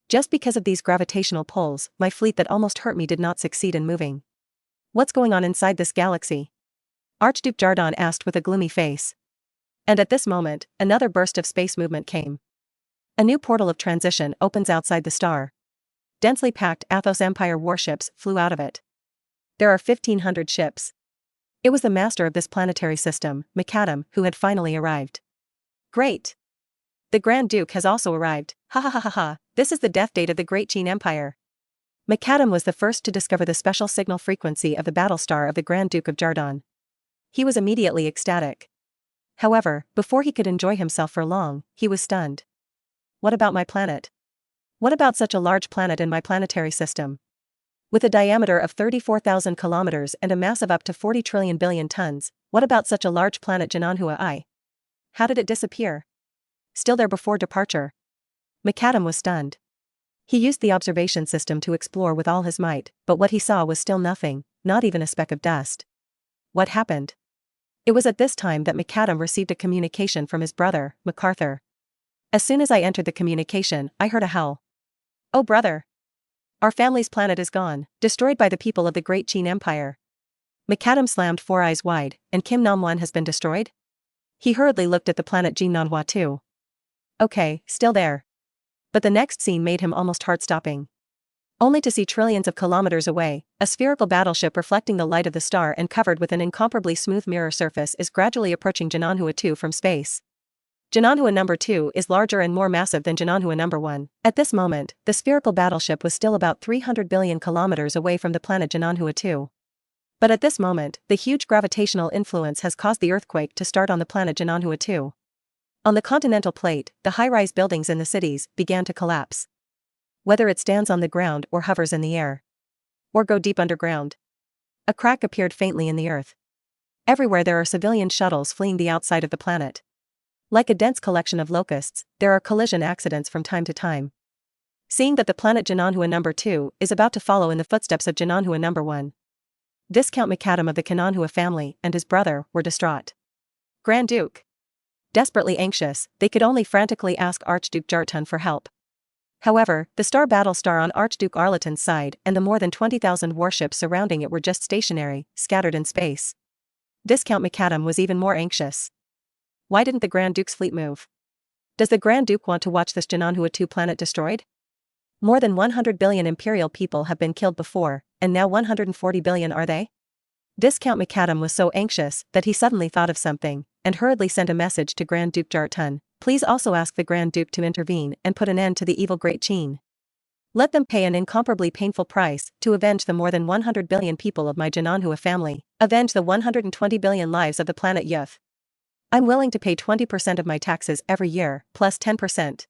Just because of these gravitational pulls, my fleet that almost hurt me did not succeed in moving. What's going on inside this galaxy? Archduke Jardan asked with a gloomy face. And at this moment, another burst of space movement came. A new portal of transition opens outside the star. Densely packed Athos Empire warships flew out of it. There are 1,500 ships. It was the master of this planetary system, McAdam, who had finally arrived. Great! The Grand Duke has also arrived, ha ha ha ha ha, this is the death date of the Great Qin Empire. McAdam was the first to discover the special signal frequency of the Battlestar of the Grand Duke of Jardan. He was immediately ecstatic. However, before he could enjoy himself for long, he was stunned. What about my planet? What about such a large planet in my planetary system? With a diameter of 34,000 kilometers and a mass of up to 40 trillion billion tons, what about such a large planet Jananhua I? How did it disappear? Still there before departure. McAdam was stunned. He used the observation system to explore with all his might, but what he saw was still nothing, not even a speck of dust. What happened? It was at this time that McAdam received a communication from his brother, MacArthur. As soon as I entered the communication, I heard a howl. Oh brother! Our family's planet is gone, destroyed by the people of the Great Qin Empire. McAdam slammed 4 eyes wide, and Kim Nam-wan has been destroyed? He hurriedly looked at the planet Jinanhua too. Okay, still there. But the next scene made him almost heart-stopping. Only to see trillions of kilometers away, a spherical battleship reflecting the light of the star and covered with an incomparably smooth mirror surface is gradually approaching Jananhua 2 from space. Jananhua number 2 is larger and more massive than Jananhua number 1. At this moment, the spherical battleship was still about 300 billion kilometers away from the planet Jananhua 2. But at this moment, the huge gravitational influence has caused the earthquake to start on the planet Jananhua 2. On the continental plate, the high-rise buildings in the cities began to collapse. Whether it stands on the ground or hovers in the air. Or go deep underground. A crack appeared faintly in the earth. Everywhere there are civilian shuttles fleeing the outside of the planet. Like a dense collection of locusts, there are collision accidents from time to time. Seeing that the planet Jananhua number 2 is about to follow in the footsteps of Jananhua number 1. Viscount McAdam of the Kananhua family and his brother were distraught. Grand Duke. Desperately anxious, they could only frantically ask Archduke Jartan for help. However, the star Battlestar on Archduke Arlington's side and the more than 20,000 warships surrounding it were just stationary, scattered in space. Viscount McAdam was even more anxious. Why didn't the Grand Duke's fleet move? Does the Grand Duke want to watch this Jananhua 2 planet destroyed? More than 100 billion imperial people have been killed before, and now 140 billion are they? Viscount McAdam was so anxious that he suddenly thought of something, and hurriedly sent a message to Grand Duke Jartan. Please also ask the Grand Duke to intervene and put an end to the evil Great Qin. Let them pay an incomparably painful price to avenge the more than 100 billion people of my Jananhua family, avenge the 120 billion lives of the planet Youth. I'm willing to pay 20% of my taxes every year, plus 10%.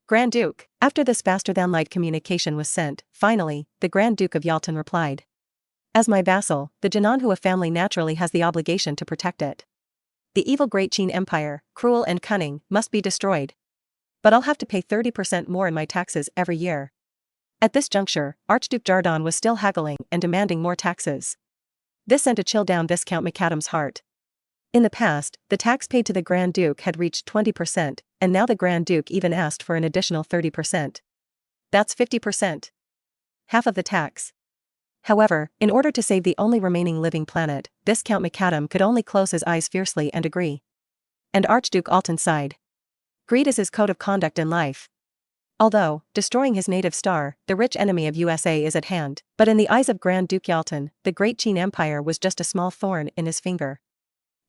Grand Duke. After this faster-than-light communication was sent, finally, the Grand Duke of Yalton replied. As my vassal, the Jananhua family naturally has the obligation to protect it. The evil Great Qin Empire, cruel and cunning, must be destroyed. But I'll have to pay 30% more in my taxes every year. At this juncture, Archduke Jardan was still haggling and demanding more taxes. This sent a chill down Viscount McAdam's heart. In the past, the tax paid to the Grand Duke had reached 20%, and now the Grand Duke even asked for an additional 30%. That's 50%. Half of the tax. However, in order to save the only remaining living planet, Viscount McAdam could only close his eyes fiercely and agree. And Archduke Alton sighed. Greed is his code of conduct in life. Although, destroying his native star, the rich enemy of USA is at hand, but in the eyes of Grand Duke Yalton, the Great Qin Empire was just a small thorn in his finger.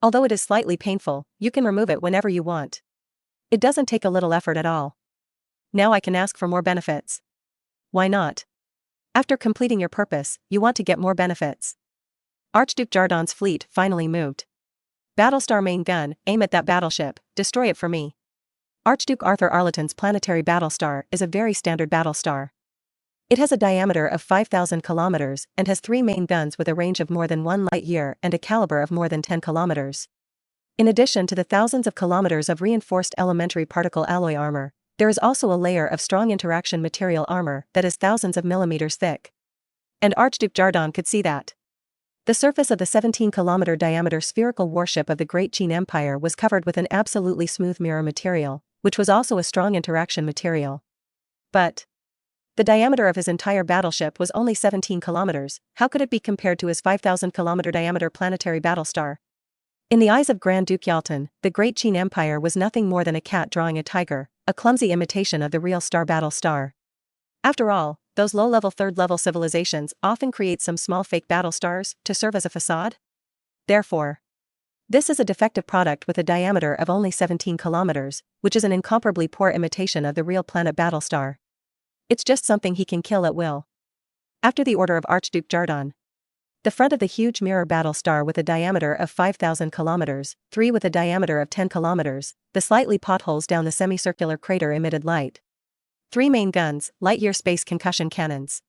Although it is slightly painful, you can remove it whenever you want. It doesn't take a little effort at all. Now I can ask for more benefits. Why not? After completing your purpose, you want to get more benefits. Archduke Jardan's fleet finally moved. Battlestar main gun, aim at that battleship, destroy it for me. Archduke Arthur Arleton's planetary battle star is a very standard battle star. It has a diameter of 5,000 kilometers and has 3 main guns with a range of more than 1 light-year and a caliber of more than 10 kilometers. In addition to the thousands of kilometers of reinforced elementary particle alloy armor, there is also a layer of strong interaction material armor that is thousands of millimeters thick. And Archduke Jardan could see that. The surface of the 17-kilometer diameter spherical warship of the Great Qin Empire was covered with an absolutely smooth mirror material, which was also a strong interaction material. But the diameter of his entire battleship was only 17 kilometers. How could it be compared to his 5,000-kilometer diameter planetary battlestar? In the eyes of Grand Duke Yalton, the Great Qin Empire was nothing more than a cat drawing a tiger, a clumsy imitation of the real star battle star. After all, those low-level third-level civilizations often create some small fake battle stars to serve as a facade. Therefore, this is a defective product with a diameter of only 17 kilometers, which is an incomparably poor imitation of the real planet battlestar. It's just something he can kill at will. After the order of Archduke Jardan, the front of the huge mirror battlestar with a diameter of 5,000 kilometers, 3 with a diameter of 10 kilometers, the slightly potholes down the semicircular crater emitted light. 3 main guns, light-year space concussion cannons.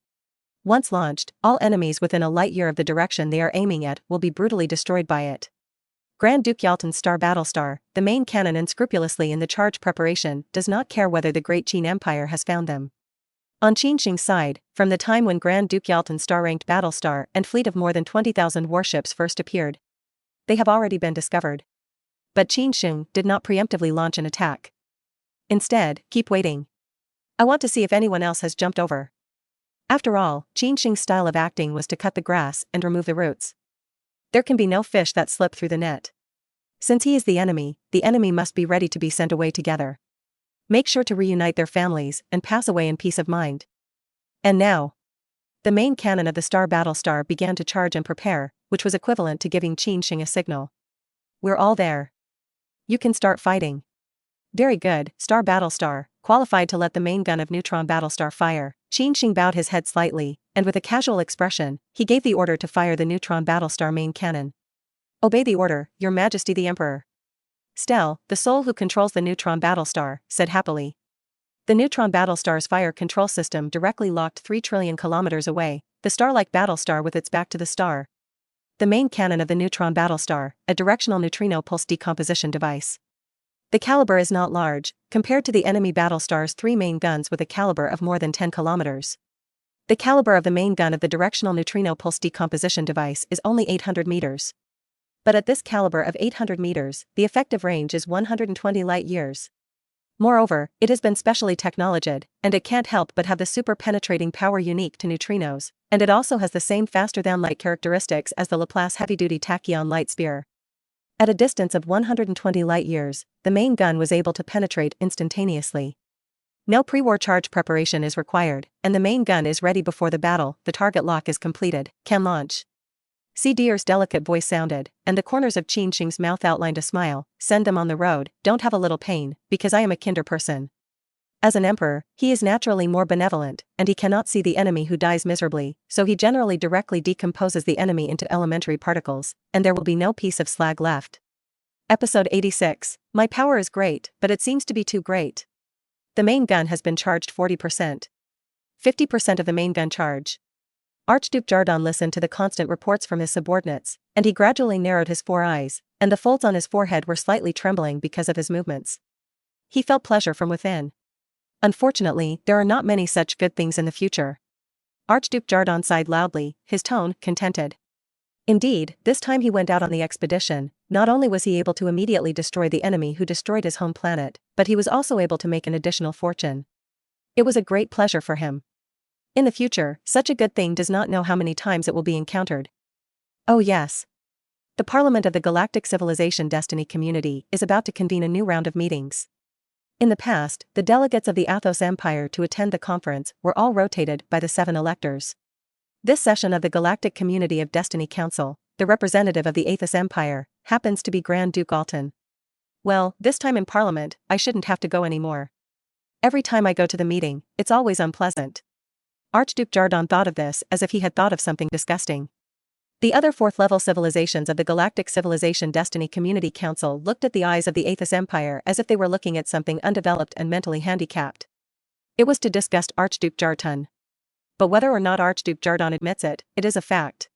Once launched, all enemies within a light-year of the direction they are aiming at will be brutally destroyed by it. Grand Duke Yalton's star battlestar, the main cannon unscrupulously in the charge preparation, does not care whether the Great Qin Empire has found them. On Qin Sheng's side, from the time when Grand Duke Yalton's star-ranked battlestar and fleet of more than 20,000 warships first appeared, they have already been discovered. But Qin Sheng did not preemptively launch an attack. Instead, keep waiting. I want to see if anyone else has jumped over. After all, Qin Sheng's style of acting was to cut the grass and remove the roots. There can be no fish that slip through the net. Since he is the enemy must be ready to be sent away together. Make sure to reunite their families and pass away in peace of mind. And now, the main cannon of the star battlestar began to charge and prepare, which was equivalent to giving Qin Sheng a signal. We're all there. You can start fighting. Very good, star battlestar, qualified to let the main gun of neutron battlestar fire. Qin Sheng bowed his head slightly, and with a casual expression, he gave the order to fire the neutron battlestar main cannon. Obey the order, Your Majesty the Emperor. Stell, the soul who controls the neutron battlestar, said happily. The neutron battlestar's fire control system directly locked 3 trillion kilometers away, the star-like battlestar with its back to the star. The main cannon of the neutron battlestar, a directional neutrino pulse decomposition device. The caliber is not large, compared to the enemy battlestar's 3 main guns with a caliber of more than 10 kilometers. The caliber of the main gun of the directional neutrino pulse decomposition device is only 800 meters. But at this caliber of 800 meters, the effective range is 120 light-years. Moreover, it has been specially technologized, and it can't help but have the super-penetrating power unique to neutrinos, and it also has the same faster-than-light characteristics as the Laplace heavy-duty tachyon light spear. At a distance of 120 light-years, the main gun was able to penetrate instantaneously. No pre-war charge preparation is required, and the main gun is ready before the battle. The target lock is completed. Can launch. See Deer's delicate voice sounded, and the corners of Qin Sheng's mouth outlined a smile. Send them on the road, don't have a little pain, because I am a kinder person. As an emperor, he is naturally more benevolent, and he cannot see the enemy who dies miserably, so he generally directly decomposes the enemy into elementary particles, and there will be no piece of slag left. Episode 86. My power is great, but it seems to be too great. The main gun has been charged 40%. 50% of the main gun charge. Archduke Jardan listened to the constant reports from his subordinates, and he gradually narrowed his 4 eyes, and the folds on his forehead were slightly trembling because of his movements. He felt pleasure from within. Unfortunately, there are not many such good things in the future. Archduke Jardan sighed loudly, his tone contented. Indeed, this time he went out on the expedition, not only was he able to immediately destroy the enemy who destroyed his home planet, but he was also able to make an additional fortune. It was a great pleasure for him. In the future, such a good thing does not know how many times it will be encountered. Oh yes. The Parliament of the Galactic Civilization Destiny Community is about to convene a new round of meetings. In the past, the delegates of the Athos Empire to attend the conference were all rotated by the 7 electors. This session of the Galactic Community of Destiny Council, the representative of the Athos Empire, happens to be Grand Duke Alton. Well, this time in Parliament, I shouldn't have to go anymore. Every time I go to the meeting, it's always unpleasant. Archduke Jardan thought of this as if he had thought of something disgusting. The other fourth-level civilizations of the Galactic Civilization Destiny Community Council looked at the eyes of the Aethys Empire as if they were looking at something undeveloped and mentally handicapped. It was to disgust Archduke Jarton. But whether or not Archduke Jarton admits it, it is a fact.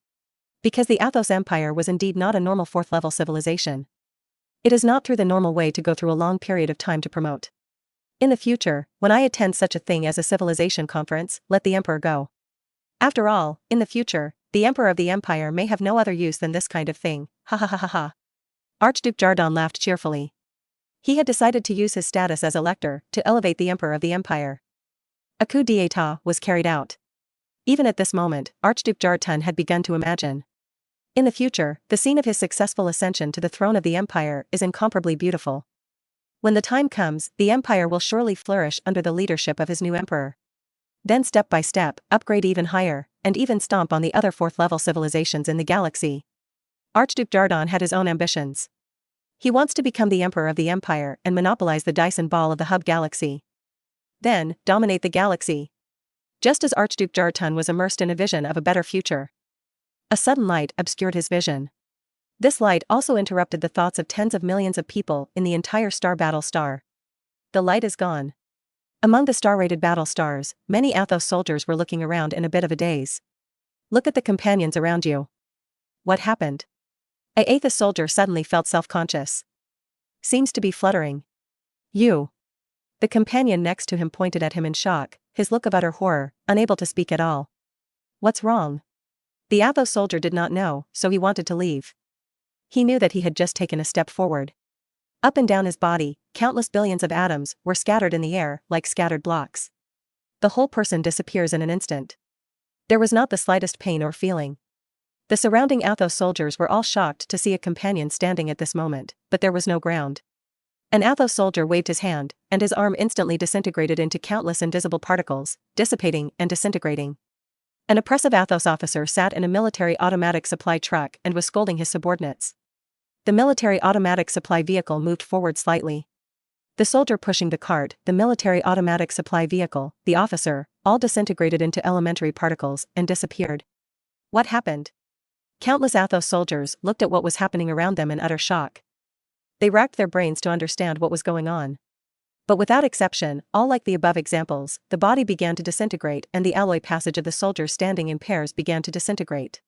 Because the Athos Empire was indeed not a normal fourth-level civilization. It is not through the normal way to go through a long period of time to promote. In the future, when I attend such a thing as a civilization conference, let the Emperor go. After all, in the future, the Emperor of the Empire may have no other use than this kind of thing, ha ha ha ha ha. Archduke Jarton laughed cheerfully. He had decided to use his status as elector to elevate the Emperor of the Empire. A coup d'état was carried out. Even at this moment, Archduke Jarton had begun to imagine. In the future, the scene of his successful ascension to the throne of the Empire is incomparably beautiful. When the time comes, the Empire will surely flourish under the leadership of his new Emperor. Then step by step, upgrade even higher, and even stomp on the other fourth-level civilizations in the galaxy. Archduke Jarton had his own ambitions. He wants to become the Emperor of the Empire and monopolize the Dyson ball of the hub galaxy. Then, dominate the galaxy. Just as Archduke Jarton was immersed in a vision of a better future. A sudden light obscured his vision. This light also interrupted the thoughts of tens of millions of people in the entire star battle star. The light is gone. Among the star-rated battle stars, many Athos soldiers were looking around in a bit of a daze. Look at the companions around you. What happened? A Aethys soldier suddenly felt self-conscious. Seems to be fluttering. You. The companion next to him pointed at him in shock, his look of utter horror, unable to speak at all. What's wrong? The Athos soldier did not know, so he wanted to leave. He knew that he had just taken a step forward. Up and down his body, countless billions of atoms were scattered in the air like scattered blocks. The whole person disappears in an instant. There was not the slightest pain or feeling. The surrounding Athos soldiers were all shocked to see a companion standing at this moment, but there was no ground. An Athos soldier waved his hand, and his arm instantly disintegrated into countless invisible particles, dissipating and disintegrating. An oppressive Athos officer sat in a military automatic supply truck and was scolding his subordinates. The military automatic supply vehicle moved forward slightly. The soldier pushing the cart, the military automatic supply vehicle, the officer, all disintegrated into elementary particles and disappeared. What happened? Countless Athos soldiers looked at what was happening around them in utter shock. They racked their brains to understand what was going on. But without exception, all like the above examples, the body began to disintegrate and the alloy passage of the soldiers standing in pairs began to disintegrate.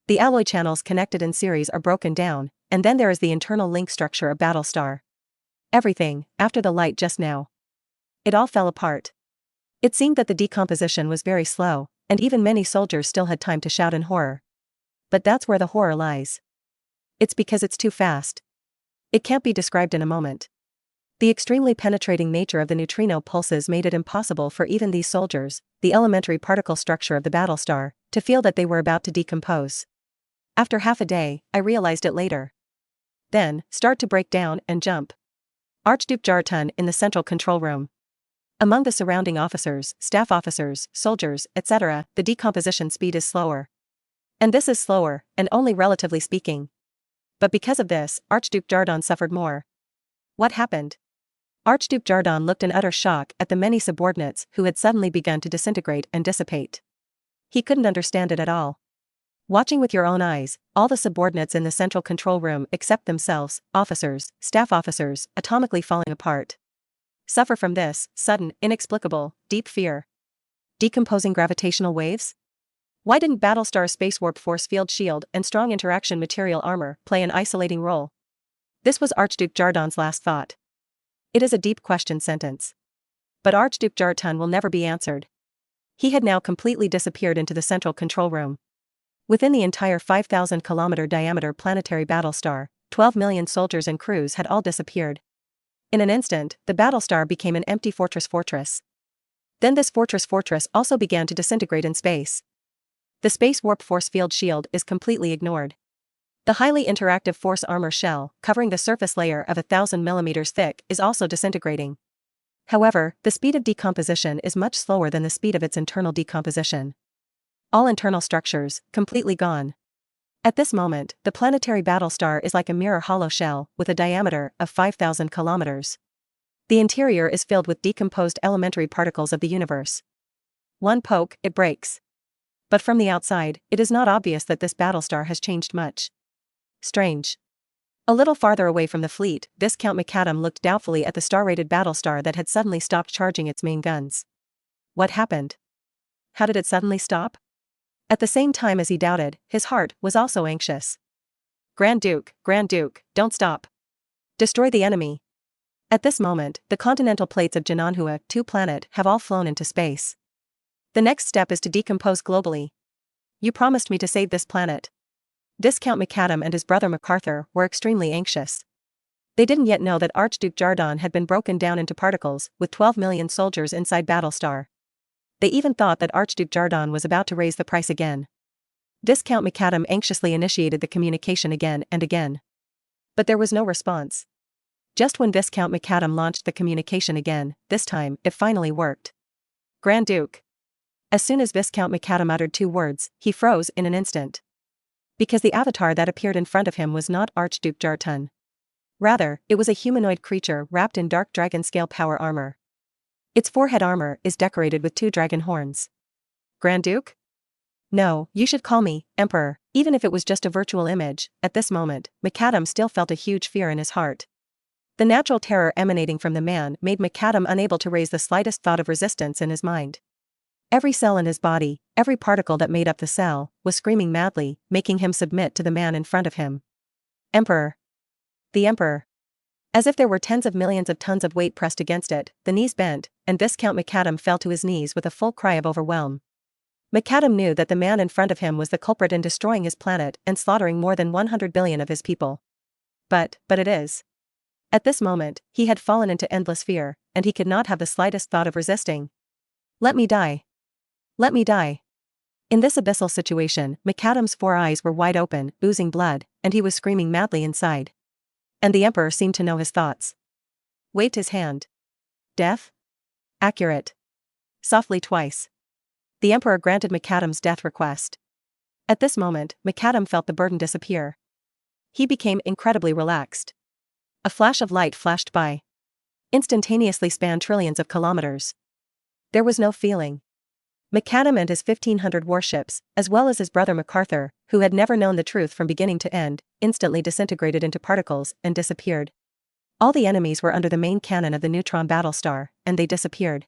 The alloy channels connected in series are broken down, and then there is the internal link structure of Battlestar. Everything, after the light just now. It all fell apart. It seemed that the decomposition was very slow, and even many soldiers still had time to shout in horror. But that's where the horror lies. It's because it's too fast. It can't be described in a moment. The extremely penetrating nature of the neutrino pulses made it impossible for even these soldiers, the elementary particle structure of the Battlestar, to feel that they were about to decompose. After half a day, I realized it later. Then, start to break down and jump. Archduke Jarton in the central control room. Among the surrounding officers, staff officers, soldiers, etc., the decomposition speed is slower. And this is slower, and only relatively speaking. But because of this, Archduke Jarton suffered more. What happened? Archduke Jarton looked in utter shock at the many subordinates who had suddenly begun to disintegrate and dissipate. He couldn't understand it at all. Watching with your own eyes, all the subordinates in the central control room except themselves, officers, staff officers, atomically falling apart. Suffer from this, sudden, inexplicable, deep fear. Decomposing gravitational waves? Why didn't Battlestar's space warp force field shield and strong interaction material armor play an isolating role? This was Archduke Jarton's last thought. It is a deep question sentence. But Archduke Jarton will never be answered. He had now completely disappeared into the central control room. Within the entire 5,000-kilometer diameter planetary Battlestar, 12 million soldiers and crews had all disappeared. In an instant, the Battlestar became an empty fortress. Then this fortress also began to disintegrate in space. The space warp force field shield is completely ignored. The highly interactive force armor shell, covering the surface layer of 1,000 millimeters thick, is also disintegrating. However, the speed of decomposition is much slower than the speed of its internal decomposition. All internal structures, completely gone. At this moment, the planetary Battlestar is like a mirror hollow shell with a diameter of 5,000 kilometers. The interior is filled with decomposed elementary particles of the universe. One poke, it breaks. But from the outside, it is not obvious that this battlestar has changed much. Strange. A little farther away from the fleet, Viscount McAdam looked doubtfully at the star-rated battlestar that had suddenly stopped charging its main guns. What happened? How did it suddenly stop? At the same time as he doubted, his heart was also anxious. Grand Duke, don't stop. Destroy the enemy. At this moment, the continental plates of Jananhua 2 planet have all flown into space. The next step is to decompose globally. You promised me to save this planet. Viscount McAdam and his brother MacArthur were extremely anxious. They didn't yet know that Archduke Jardon had been broken down into particles, with 12 million soldiers inside Battlestar. They even thought that Archduke Jardon was about to raise the price again. Viscount McAdam anxiously initiated the communication again and again. But there was no response. Just when Viscount McAdam launched the communication again, this time, it finally worked. Grand Duke. As soon as Viscount McAdam uttered 2 words, he froze in an instant. Because the avatar that appeared in front of him was not Archduke Jardon. Rather, it was a humanoid creature wrapped in dark dragon-scale power armor. Its forehead armor is decorated with 2 dragon horns. Grand Duke? No, you should call me Emperor. Even if it was just a virtual image, at this moment, McAdam still felt a huge fear in his heart. The natural terror emanating from the man made McAdam unable to raise the slightest thought of resistance in his mind. Every cell in his body, every particle that made up the cell, was screaming madly, making him submit to the man in front of him. Emperor. The Emperor. As if there were tens of millions of tons of weight pressed against it, the knees bent, and Viscount McAdam fell to his knees with a full cry of overwhelm. McAdam knew that the man in front of him was the culprit in destroying his planet and slaughtering more than 100 billion of his people. But it is. At this moment, he had fallen into endless fear, and he could not have the slightest thought of resisting. Let me die. Let me die. In this abyssal situation, McAdam's 4 eyes were wide open, oozing blood, and he was screaming madly inside. And the Emperor seemed to know his thoughts. Waved his hand. Death? Accurate. Softly twice. The Emperor granted McAdam's death request. At this moment, McAdam felt the burden disappear. He became incredibly relaxed. A flash of light flashed by. Instantaneously spanned trillions of kilometers. There was no feeling. McAdam and his 1,500 warships, as well as his brother MacArthur, who had never known the truth from beginning to end, instantly disintegrated into particles and disappeared. All the enemies were under the main cannon of the neutron battlestar, and they disappeared.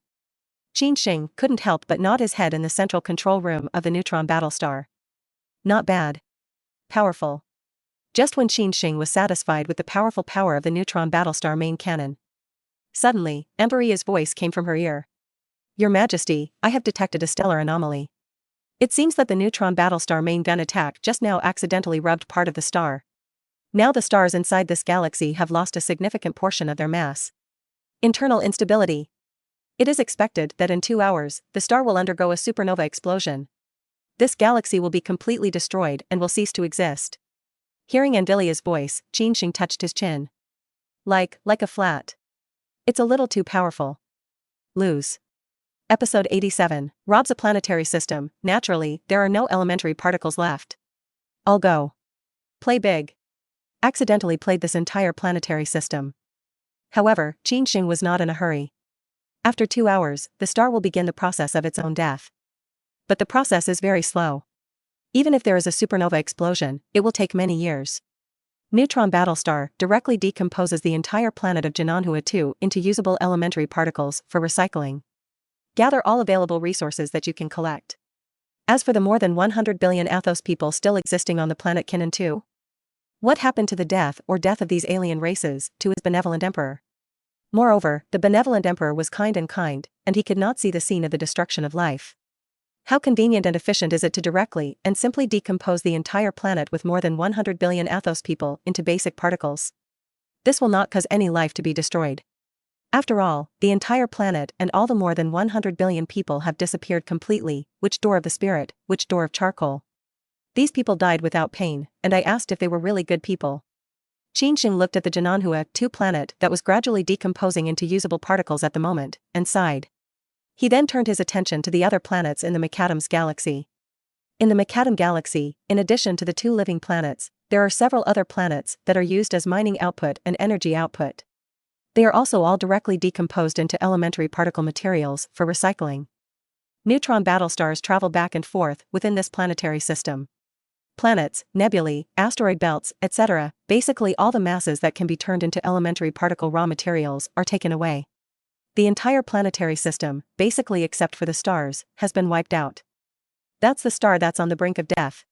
Qin Sheng couldn't help but nod his head in the central control room of the neutron battlestar. Not bad. Powerful. Just when Qin Sheng was satisfied with the powerful power of the neutron battlestar main cannon. Suddenly, Emperor's voice came from her ear. Your Majesty, I have detected a stellar anomaly. It seems that the neutron battlestar main gun attack just now accidentally rubbed part of the star. Now the stars inside this galaxy have lost a significant portion of their mass. Internal instability. It is expected that in 2 hours, the star will undergo a supernova explosion. This galaxy will be completely destroyed and will cease to exist. Hearing Andilia's voice, Qin Sheng touched his chin. Like a flat. It's a little too powerful. Lose. Episode 87, robs a planetary system. Naturally, there are no elementary particles left. I'll go. Play big. Accidentally played this entire planetary system. However, Qin Sheng was not in a hurry. After 2 hours, the star will begin the process of its own death. But the process is very slow. Even if there is a supernova explosion, it will take many years. Neutron battlestar directly decomposes the entire planet of Jananhua 2 into usable elementary particles for recycling. Gather all available resources that you can collect. As for the more than 100 billion Athos people still existing on the planet Qin 2, what happened to the death of these alien races, to his benevolent emperor? Moreover, the benevolent emperor was kind, and he could not see the scene of the destruction of life. How convenient and efficient is it to directly and simply decompose the entire planet with more than 100 billion Athos people into basic particles? This will not cause any life to be destroyed. After all, the entire planet and all the more than 100 billion people have disappeared completely. Which door of the spirit, which door of charcoal? These people died without pain, and I asked if they were really good people. Qin Sheng looked at the Jananhua 2 planet that was gradually decomposing into usable particles at the moment, and sighed. He then turned his attention to the other planets in the McAdam's galaxy. In the McAdam galaxy, in addition to the 2 living planets, there are several other planets that are used as mining output and energy output. They are also all directly decomposed into elementary particle materials for recycling. Neutron battlestars travel back and forth within this planetary system. Planets, nebulae, asteroid belts, etc., basically all the masses that can be turned into elementary particle raw materials are taken away. The entire planetary system, basically except for the stars, has been wiped out. That's the star that's on the brink of death.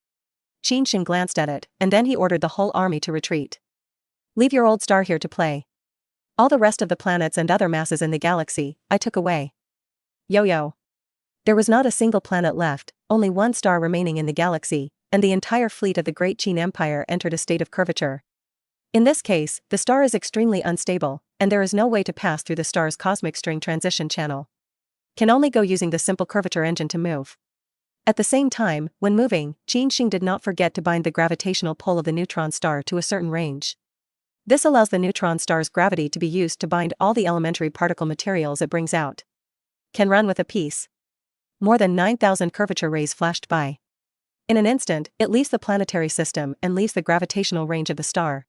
Qin Sheng glanced at it, and then he ordered the whole army to retreat. Leave your old star here to play. All the rest of the planets and other masses in the galaxy, I took away. Yo-yo. There was not a single planet left, only one star remaining in the galaxy, and the entire fleet of the Great Qin Empire entered a state of curvature. In this case, the star is extremely unstable, and there is no way to pass through the star's cosmic string transition channel. Can only go using the simple curvature engine to move. At the same time, when moving, Qin Sheng did not forget to bind the gravitational pull of the neutron star to a certain range. This allows the neutron star's gravity to be used to bind all the elementary particle materials it brings out. Can run with a piece. More than 9,000 curvature rays flashed by. In an instant, it leaves the planetary system and leaves the gravitational range of the star.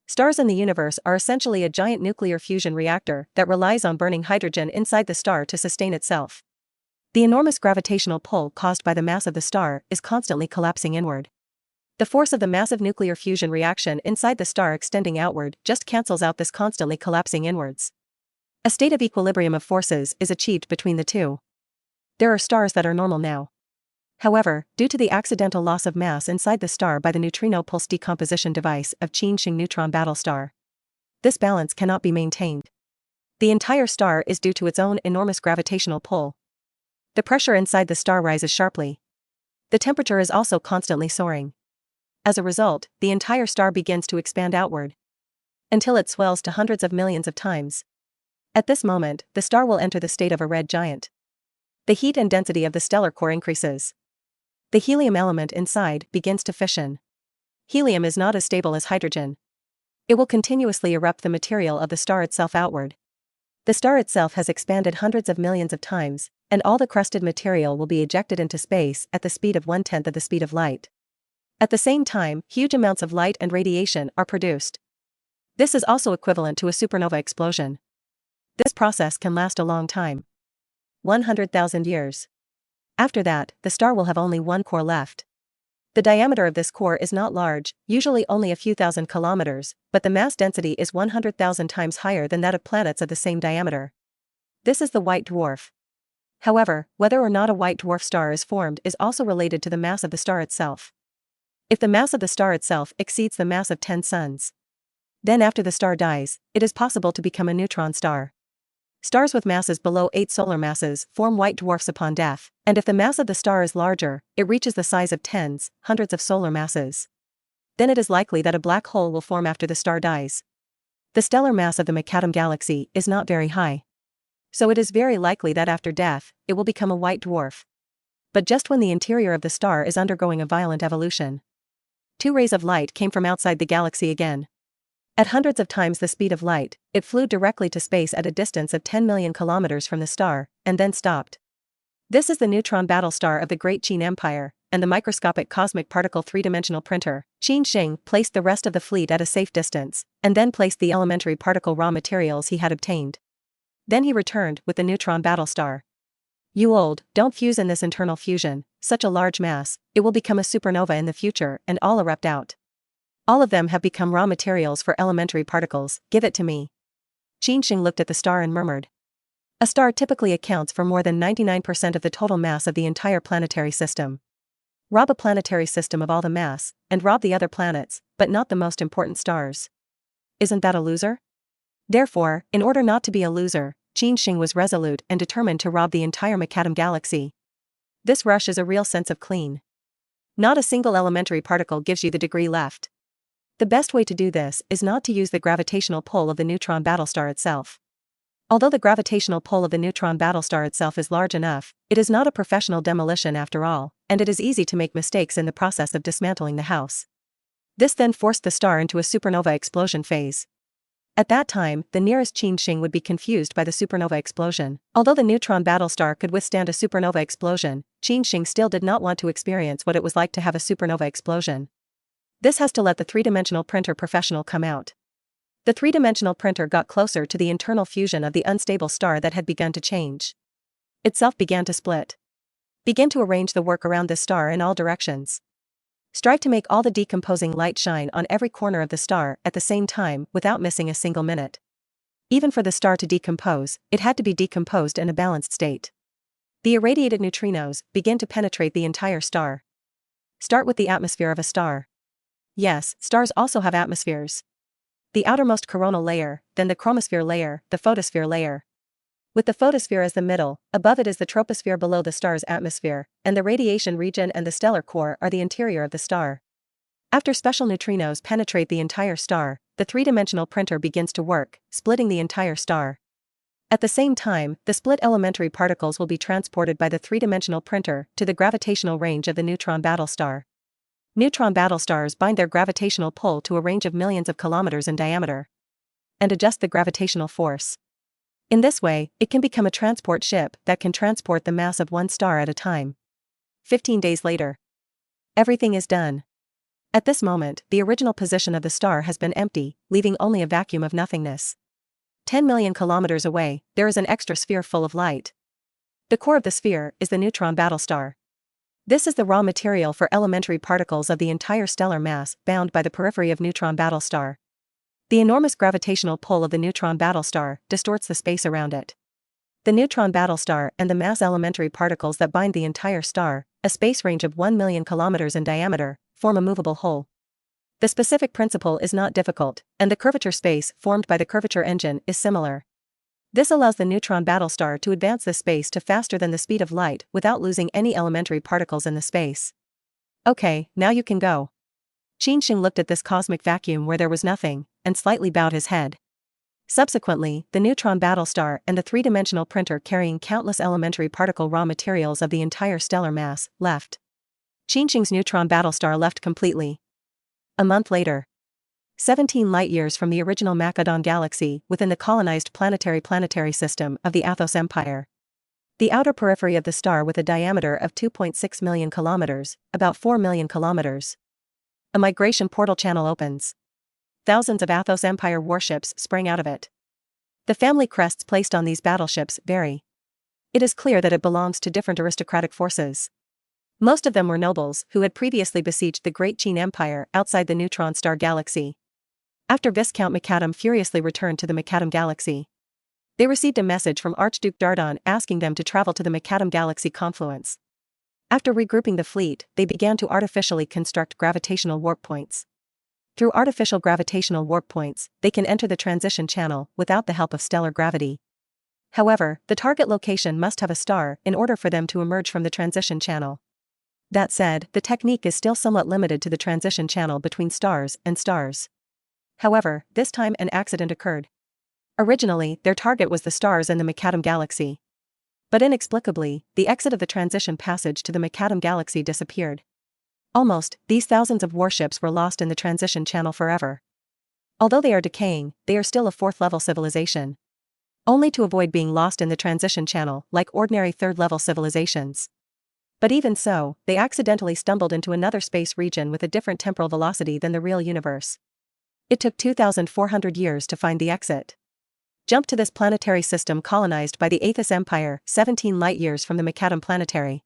Stars in the universe are essentially a giant nuclear fusion reactor that relies on burning hydrogen inside the star to sustain itself. The enormous gravitational pull caused by the mass of the star is constantly collapsing inward. The force of the massive nuclear fusion reaction inside the star extending outward just cancels out this constantly collapsing inwards. A state of equilibrium of forces is achieved between the two. There are stars that are normal now. However, due to the accidental loss of mass inside the star by the neutrino pulse decomposition device of Qin Sheng neutron battlestar, this balance cannot be maintained. The entire star is due to its own enormous gravitational pull. The pressure inside the star rises sharply. The temperature is also constantly soaring. As a result, the entire star begins to expand outward, until it swells to hundreds of millions of times. At this moment, the star will enter the state of a red giant. The heat and density of the stellar core increases. The helium element inside begins to fission. Helium is not as stable as hydrogen. It will continuously erupt the material of the star itself outward. The star itself has expanded hundreds of millions of times, and all the crusted material will be ejected into space at the speed of 1/10 of the speed of light. At the same time, huge amounts of light and radiation are produced. This is also equivalent to a supernova explosion. This process can last a long time. 100,000 years. After that, the star will have only one core left. The diameter of this core is not large, usually only a few thousand kilometers, but the mass density is 100,000 times higher than that of planets of the same diameter. This is the white dwarf. However, whether or not a white dwarf star is formed is also related to the mass of the star itself. If the mass of the star itself exceeds the mass of 10 suns, then after the star dies, it is possible to become a neutron star. Stars with masses below 8 solar masses form white dwarfs upon death, and if the mass of the star is larger, it reaches the size of tens, hundreds of solar masses. Then it is likely that a black hole will form after the star dies. The stellar mass of the Macadam galaxy is not very high. So it is very likely that after death, it will become a white dwarf. But just when the interior of the star is undergoing a violent evolution, 2 rays of light came from outside the galaxy again. At hundreds of times the speed of light, it flew directly to space at a distance of 10 million kilometers from the star, and then stopped. This is the neutron battlestar of the Great Qin Empire, and the microscopic cosmic particle three-dimensional printer. Qin Sheng placed the rest of the fleet at a safe distance, and then placed the elementary particle raw materials he had obtained. Then he returned with the neutron battlestar. You old, don't fuse in this internal fusion, such a large mass, it will become a supernova in the future and all erupt out. All of them have become raw materials for elementary particles, give it to me. Qin Sheng looked at the star and murmured. A star typically accounts for more than 99% of the total mass of the entire planetary system. Rob a planetary system of all the mass, and rob the other planets, but not the most important stars. Isn't that a loser? Therefore, in order not to be a loser, Qin Sheng was resolute and determined to rob the entire Macadam galaxy. This rush is a real sense of clean. Not a single elementary particle gives you the degree left. The best way to do this is not to use the gravitational pull of the neutron battlestar itself. Although the gravitational pull of the neutron battlestar itself is large enough, it is not a professional demolition after all, and it is easy to make mistakes in the process of dismantling the house. This then forced the star into a supernova explosion phase. At that time, the nearest Qin Sheng would be confused by the supernova explosion. Although the neutron battlestar could withstand a supernova explosion, Qin Sheng still did not want to experience what it was like to have a supernova explosion. This has to let the three-dimensional printer professional come out. The three-dimensional printer got closer to the internal fusion of the unstable star that had begun to change. Itself began to split. Begin to arrange the work around this star in all directions. Strive to make all the decomposing light shine on every corner of the star at the same time without missing a single minute. Even for the star to decompose, it had to be decomposed in a balanced state. The irradiated neutrinos begin to penetrate the entire star. Start with the atmosphere of a star. Yes, stars also have atmospheres. The outermost coronal layer, then the chromosphere layer, the photosphere layer. With the photosphere as the middle, above it is the troposphere below the star's atmosphere, and the radiation region and the stellar core are the interior of the star. After special neutrinos penetrate the entire star, the three-dimensional printer begins to work, splitting the entire star. At the same time, the split elementary particles will be transported by the three-dimensional printer to the gravitational range of the neutron battlestar. Neutron battlestars bind their gravitational pull to a range of millions of kilometers in diameter and adjust the gravitational force. In this way, it can become a transport ship that can transport the mass of one star at a time. 15 days later. Everything is done. At this moment, the original position of the star has been empty, leaving only a vacuum of nothingness. 10 million kilometers away, there is an extra sphere full of light. The core of the sphere is the neutron battlestar. This is the raw material for elementary particles of the entire stellar mass bound by the periphery of neutron battlestar. The enormous gravitational pull of the neutron battlestar distorts the space around it. The neutron battlestar and the mass elementary particles that bind the entire star, a space range of 1 million kilometers in diameter, form a movable whole. The specific principle is not difficult, and the curvature space formed by the curvature engine is similar. This allows the neutron battlestar to advance the space to faster than the speed of light without losing any elementary particles in the space. Okay, now you can go. Qin Sheng looked at this cosmic vacuum where there was nothing, and slightly bowed his head. Subsequently, the neutron battlestar and the three-dimensional printer carrying countless elementary particle raw materials of the entire stellar mass left. Qin Sheng's neutron battlestar left completely. A month later. 17 light-years from the original Macedon galaxy within the colonized planetary system of the Athos Empire. The outer periphery of the star with a diameter of 2.6 million kilometers, about 4 million kilometers. A migration portal channel opens. Thousands of Athos Empire warships sprang out of it. The family crests placed on these battleships vary. It is clear that it belongs to different aristocratic forces. Most of them were nobles who had previously besieged the great Qin Empire outside the neutron star galaxy. After Viscount Macadam furiously returned to the Macadam galaxy, they received a message from Archduke Dardon asking them to travel to the Macadam galaxy confluence. After regrouping the fleet, they began to artificially construct gravitational warp points. Through artificial gravitational warp points, they can enter the transition channel without the help of stellar gravity. However, the target location must have a star in order for them to emerge from the transition channel. That said, the technique is still somewhat limited to the transition channel between stars and stars. However, this time an accident occurred. Originally, their target was the stars in the Macadam galaxy. But inexplicably, the exit of the transition passage to the Macadam galaxy disappeared. Almost, these thousands of warships were lost in the transition channel forever. Although they are decaying, they are still a fourth-level civilization. Only to avoid being lost in the transition channel like ordinary third-level civilizations. But even so, they accidentally stumbled into another space region with a different temporal velocity than the real universe. It took 2,400 years to find the exit. Jump to this planetary system colonized by the Athos Empire, 17 light-years from the Macadam planetary.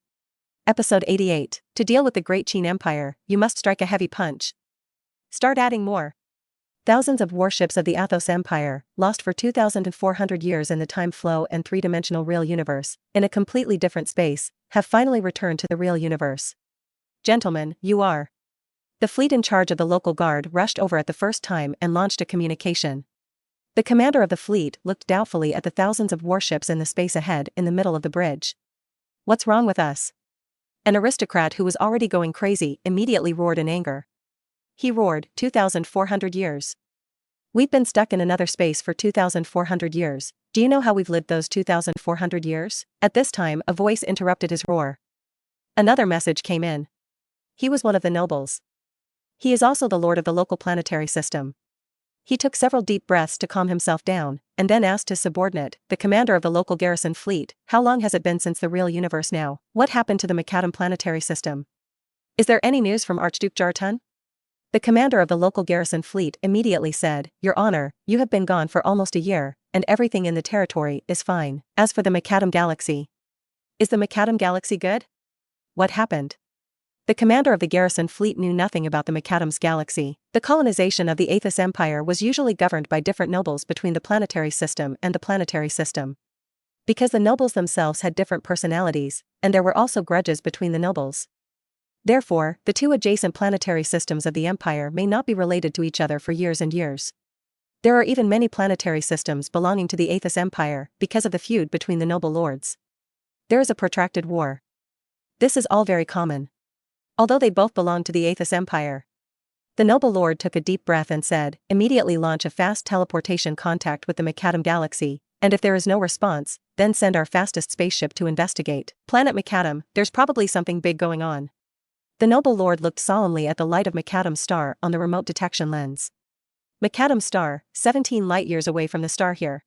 Episode 88. To deal with the Great Qin Empire, you must strike a heavy punch. Start adding more. Thousands of warships of the Athos Empire, lost for 2,400 years in the time flow and three-dimensional real universe, in a completely different space, have finally returned to the real universe. Gentlemen, you are. The fleet in charge of the local guard rushed over at the first time and launched a communication. The commander of the fleet looked doubtfully at the thousands of warships in the space ahead in the middle of the bridge. What's wrong with us? An aristocrat who was already going crazy immediately roared in anger. He roared, 2,400 years. We've been stuck in another space for 2,400 years. Do you know how we've lived those 2,400 years? At this time, a voice interrupted his roar. Another message came in. He was one of the nobles. He is also the lord of the local planetary system. He took several deep breaths to calm himself down, and then asked his subordinate, the commander of the local garrison fleet, how long has it been since the real universe now? What happened to the Macadam planetary system? Is there any news from Archduke Jartun? The commander of the local garrison fleet immediately said, Your Honor, you have been gone for almost a year, and everything in the territory is fine. As for the Macadam galaxy. Is the Macadam galaxy good? What happened? The commander of the garrison fleet knew nothing about the Macadam's galaxy. The colonization of the Aethys Empire was usually governed by different nobles between the planetary system and the planetary system. Because the nobles themselves had different personalities, and there were also grudges between the nobles. Therefore, the two adjacent planetary systems of the Empire may not be related to each other for years and years. There are even many planetary systems belonging to the Aethys Empire because of the feud between the noble lords. There is a protracted war. This is all very common. Although they both belong to the Aethys Empire. The noble lord took a deep breath and said, immediately launch a fast teleportation contact with the Macadam galaxy, and if there is no response, then send our fastest spaceship to investigate. Planet Macadam, there's probably something big going on. The noble lord looked solemnly at the light of Macadam's star on the remote detection lens. Macadam's star, 17 light-years away from the star here.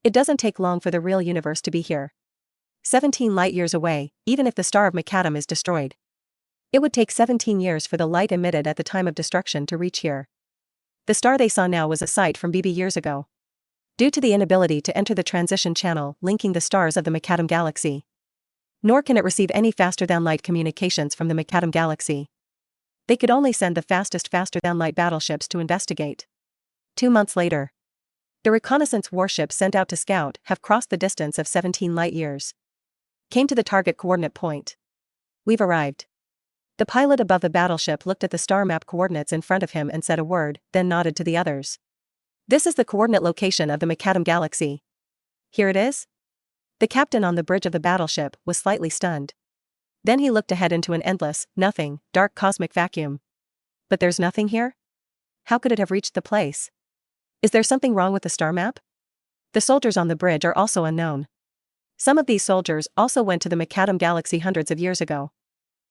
It doesn't take long for the real universe to be here. 17 light-years away, even if the star of Macadam is destroyed. It would take 17 years for the light emitted at the time of destruction to reach here. The star they saw now was a sight from BB years ago. Due to the inability to enter the transition channel linking the stars of the Macadam galaxy. Nor can it receive any faster-than-light communications from the Macadam galaxy. They could only send the fastest faster-than-light battleships to investigate. 2 months later. The reconnaissance warships sent out to scout have crossed the distance of 17 light-years. Came to the target coordinate point. We've arrived. The pilot above the battleship looked at the star map coordinates in front of him and said a word, then nodded to the others. This is the coordinate location of the Macadam galaxy. Here it is? The captain on the bridge of the battleship was slightly stunned. Then he looked ahead into an endless, nothing, dark cosmic vacuum. But there's nothing here? How could it have reached the place? Is there something wrong with the star map? The soldiers on the bridge are also unknown. Some of these soldiers also went to the Macadam galaxy hundreds of years ago.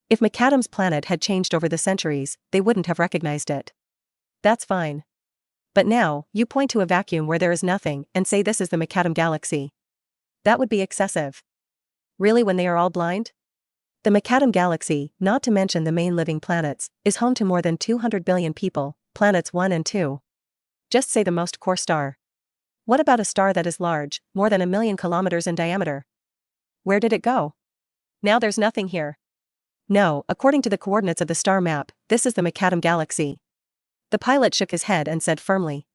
If Macadam's planet had changed over the centuries, they wouldn't have recognized it. That's fine. But now, you point to a vacuum where there is nothing and say this is the Macadam galaxy. That would be excessive. Really, when they are all blind? The Macadam galaxy, not to mention the main living planets, is home to more than 200 billion people, planets 1 and 2. Just say the most core star. What about a star that is large, more than 1 million kilometers in diameter? Where did it go? Now there's nothing here. No, according to the coordinates of the star map, this is the Macadam galaxy. The pilot shook his head and said firmly.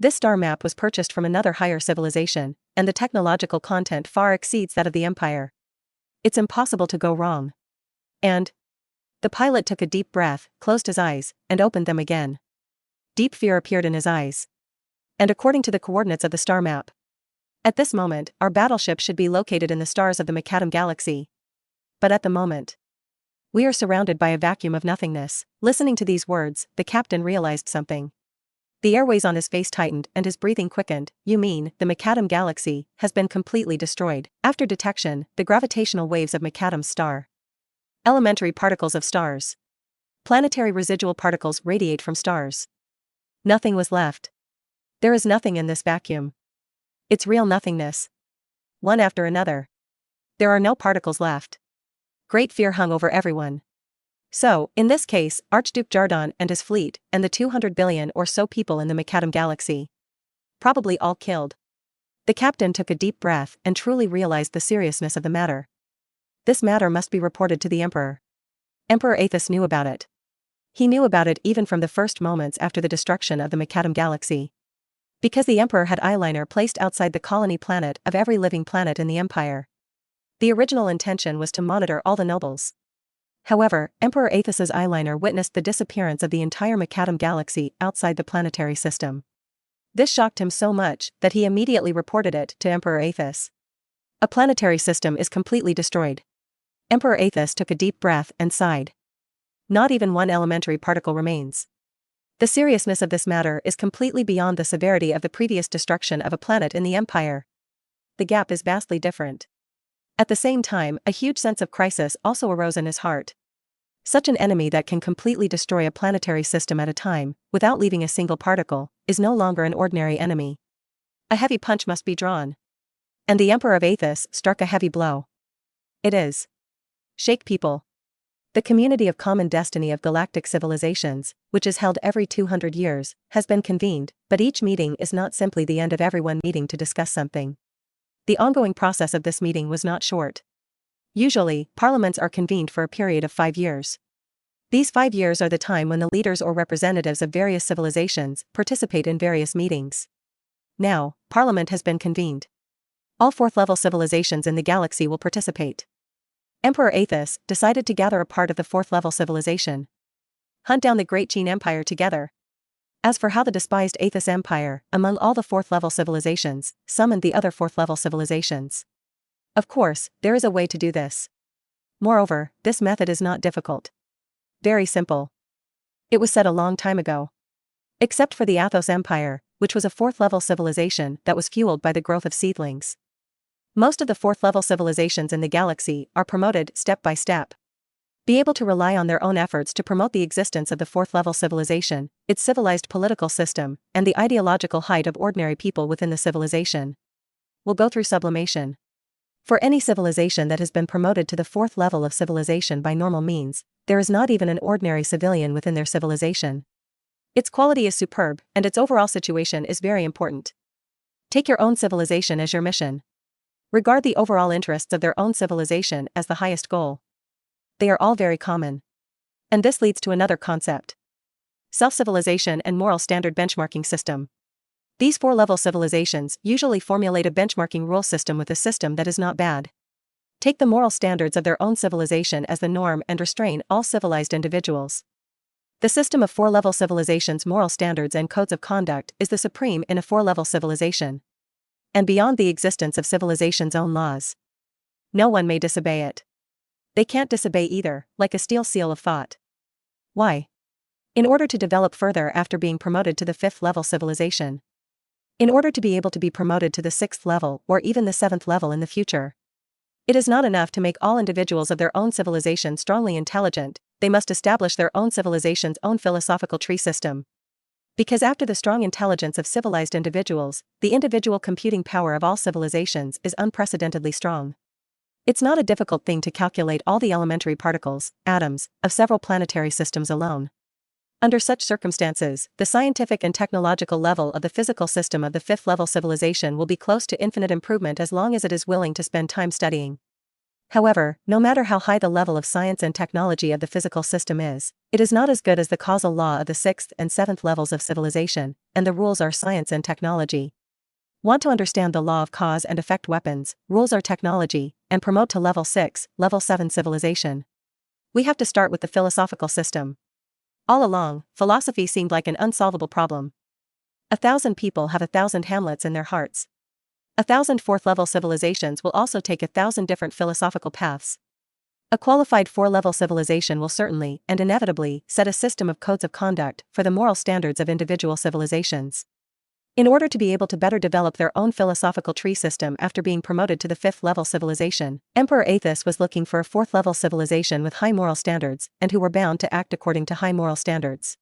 This star map was purchased from another higher civilization, and the technological content far exceeds that of the Empire. It's impossible to go wrong. And? The pilot took a deep breath, closed his eyes, and opened them again. Deep fear appeared in his eyes. And according to the coordinates of the star map. At this moment, our battleship should be located in the stars of the Macadam galaxy. But at the moment, we are surrounded by a vacuum of nothingness. Listening to these words, the captain realized something. The airways on his face tightened and his breathing quickened. You mean, the Macadam galaxy has been completely destroyed. After detection, the gravitational waves of Macadam's star. Elementary particles of stars. Planetary residual particles radiate from stars. Nothing was left. There is nothing in this vacuum. It's real nothingness. One after another. There are no particles left. Great fear hung over everyone. So, in this case, Archduke Jardan and his fleet, and the 200 billion or so people in the Macadam galaxy. Probably all killed. The captain took a deep breath and truly realized the seriousness of the matter. This matter must be reported to the Emperor. Emperor Aethys knew about it. He knew about it even from the first moments after the destruction of the Macadam galaxy. Because the Emperor had eyeliner placed outside the colony planet of every living planet in the Empire. The original intention was to monitor all the nobles. However, Emperor Aethys's eyeliner witnessed the disappearance of the entire Macadam galaxy outside the planetary system. This shocked him so much that he immediately reported it to Emperor Aethys. A planetary system is completely destroyed. Emperor Aethys took a deep breath and sighed. Not even one elementary particle remains. The seriousness of this matter is completely beyond the severity of the previous destruction of a planet in the Empire. The gap is vastly different. At the same time, a huge sense of crisis also arose in his heart. Such an enemy that can completely destroy a planetary system at a time, without leaving a single particle, is no longer an ordinary enemy. A heavy punch must be drawn. And the Emperor of Aethys struck a heavy blow. It is. Shake people. The community of common destiny of galactic civilizations, which is held every 200 years, has been convened, but each meeting is not simply the end of everyone meeting to discuss something. The ongoing process of this meeting was not short. Usually, parliaments are convened for a period of 5 years. These 5 years are the time when the leaders or representatives of various civilizations participate in various meetings. Now, Parliament has been convened. All 4th-level civilizations in the galaxy will participate. Emperor Aethys decided to gather a part of the 4th-level civilization. Hunt down the Great Qin Empire together. As for how the despised Aethys Empire, among all the 4th-level civilizations, summoned the other 4th-level civilizations. Of course, there is a way to do this. Moreover, this method is not difficult. Very simple. It was said a long time ago. Except for the Athos Empire, which was a 4th-level civilization that was fueled by the growth of seedlings. Most of the 4th-level civilizations in the galaxy are promoted step by step. Be able to rely on their own efforts to promote the existence of the 4th-level civilization, its civilized political system, and the ideological height of ordinary people within the civilization. Will go through sublimation. For any civilization that has been promoted to the 4th level of civilization by normal means, there is not even an ordinary civilian within their civilization. Its quality is superb, and its overall situation is very important. Take your own civilization as your mission. Regard the overall interests of their own civilization as the highest goal. They are all very common. And this leads to another concept. Self-civilization and moral standard benchmarking system. These 4-level civilizations usually formulate a benchmarking rule system with a system that is not bad. Take the moral standards of their own civilization as the norm and restrain all civilized individuals. The system of 4-level civilizations' moral standards and codes of conduct is the supreme in a 4-level civilization. And beyond the existence of civilization's own laws. No one may disobey it. They can't disobey either, like a steel seal of thought. Why? In order to develop further after being promoted to the 5th-level civilization. In order to be able to be promoted to the 6th level or even the 7th level in the future. It is not enough to make all individuals of their own civilization strongly intelligent, they must establish their own civilization's own philosophical tree system. Because after the strong intelligence of civilized individuals, the individual computing power of all civilizations is unprecedentedly strong. It's not a difficult thing to calculate all the elementary particles, atoms, of several planetary systems alone. Under such circumstances, the scientific and technological level of the physical system of the 5th-level civilization will be close to infinite improvement as long as it is willing to spend time studying. However, no matter how high the level of science and technology of the physical system is, it is not as good as the causal law of the 6th and 7th levels of civilization, and the rules are science and technology. Want to understand the law of cause and effect weapons, rules are technology, and promote to level 6, level 7 civilization. We have to start with the philosophical system. All along, philosophy seemed like an unsolvable problem. 1,000 people have 1,000 hamlets in their hearts. 1,000 4th-level civilizations will also take 1,000 different philosophical paths. A qualified 4-level civilization will certainly, and inevitably, set a system of codes of conduct for the moral standards of individual civilizations. In order to be able to better develop their own philosophical tree system after being promoted to the 5th-level civilization, Emperor Aethys was looking for a 4th-level civilization with high moral standards and who were bound to act according to high moral standards.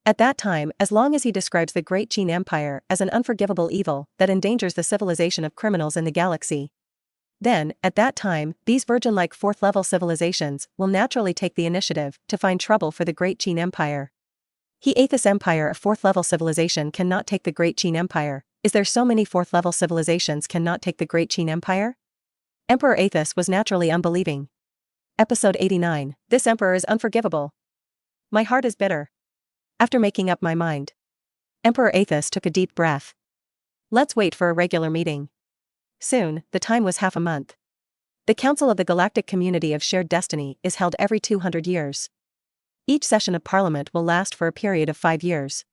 At that time, as long as he describes the Great Qin Empire as an unforgivable evil that endangers the civilization of criminals in the galaxy, then, at that time, these virgin-like 4th-level civilizations will naturally take the initiative to find trouble for the Great Qin Empire. He Aethys Empire, a 4th-level civilization, cannot take the Great Qin Empire. Is there so many 4th-level civilizations cannot take the Great Qin Empire? Emperor Aethys was naturally unbelieving. Episode 89, This Emperor is unforgivable. My heart is bitter. After making up my mind, Emperor Aethys took a deep breath. Let's wait for a regular meeting. Soon, the time was half a month. The Council of the Galactic Community of Shared Destiny is held every 200 years. Each session of Parliament will last for a period of 5 years.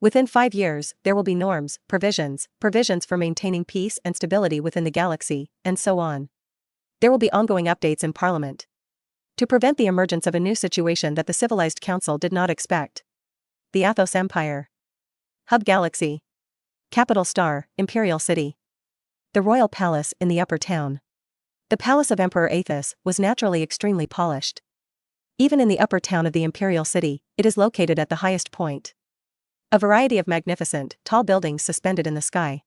Within 5 years, there will be norms, provisions for maintaining peace and stability within the galaxy, and so on. There will be ongoing updates in Parliament. To prevent the emergence of a new situation that the Civilized Council did not expect. The Athos Empire. Hub Galaxy. Capital Star, Imperial City. The Royal Palace in the Upper Town. The Palace of Emperor Aethys was naturally extremely polished. Even in the upper town of the Imperial City, it is located at the highest point. A variety of magnificent, tall buildings suspended in the sky.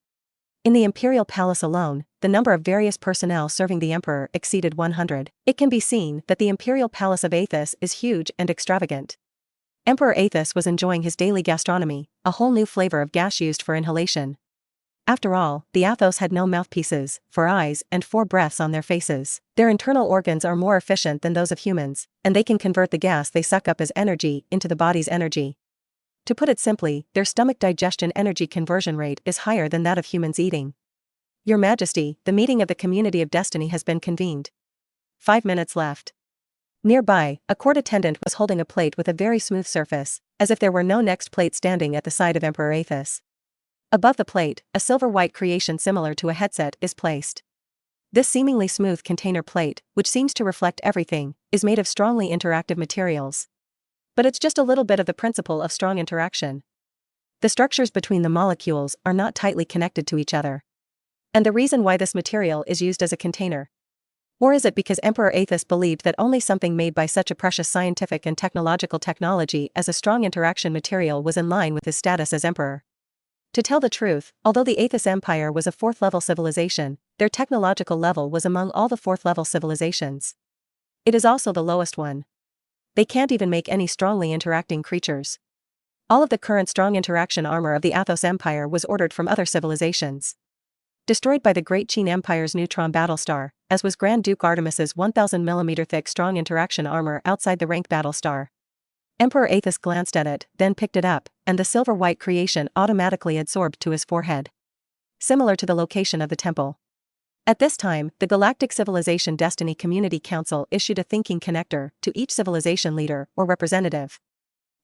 In the Imperial Palace alone, the number of various personnel serving the Emperor exceeded 100. It can be seen that the Imperial Palace of Aethys is huge and extravagant. Emperor Aethys was enjoying his daily gastronomy, a whole new flavor of gas used for inhalation. After all, the Athos had no mouthpieces, 4 eyes, and 4 breaths on their faces. Their internal organs are more efficient than those of humans, and they can convert the gas they suck up as energy into the body's energy. To put it simply, their stomach digestion energy conversion rate is higher than that of humans eating. Your Majesty, the meeting of the Community of Destiny has been convened. 5 minutes left. Nearby, a court attendant was holding a plate with a very smooth surface, as if there were no next plate standing at the side of Emperor Athos. Above the plate, a silver-white creation similar to a headset is placed. This seemingly smooth container plate, which seems to reflect everything, is made of strongly interactive materials. But it's just a little bit of the principle of strong interaction. The structures between the molecules are not tightly connected to each other. And the reason why this material is used as a container? Or is it because Emperor Athos believed that only something made by such a precious scientific and technological technology as a strong interaction material was in line with his status as emperor? To tell the truth, although the Athos Empire was a 4th-level civilization, their technological level was among all the 4th-level civilizations. It is also the lowest one. They can't even make any strongly interacting creatures. All of the current strong interaction armor of the Athos Empire was ordered from other civilizations. Destroyed by the Great Qin Empire's neutron battlestar, as was Grand Duke Artemis's 1000mm thick strong interaction armor outside the rank battlestar. Emperor Athos glanced at it, then picked it up, and the silver-white creation automatically adsorbed to his forehead. Similar to the location of the temple. At this time, the Galactic Civilization Destiny Community Council issued a thinking connector to each civilization leader or representative.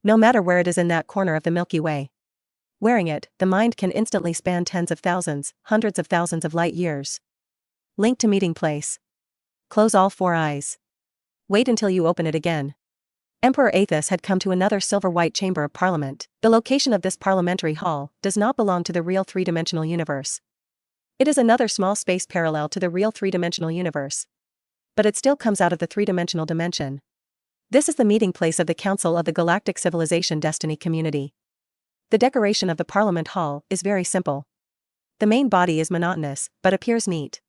No matter where it is in that corner of the Milky Way. Wearing it, the mind can instantly span tens of thousands, hundreds of thousands of light years. Link to meeting place. Close all 4 eyes. Wait until you open it again. Emperor Athos had come to another silver-white chamber of parliament. The location of this parliamentary hall does not belong to the real 3-dimensional universe. It is another small space parallel to the real 3-dimensional universe. But it still comes out of the 3-dimensional dimension. This is the meeting place of the Council of the Galactic Civilization Destiny Community. The decoration of the Parliament Hall is very simple. The main body is monotonous, but appears neat.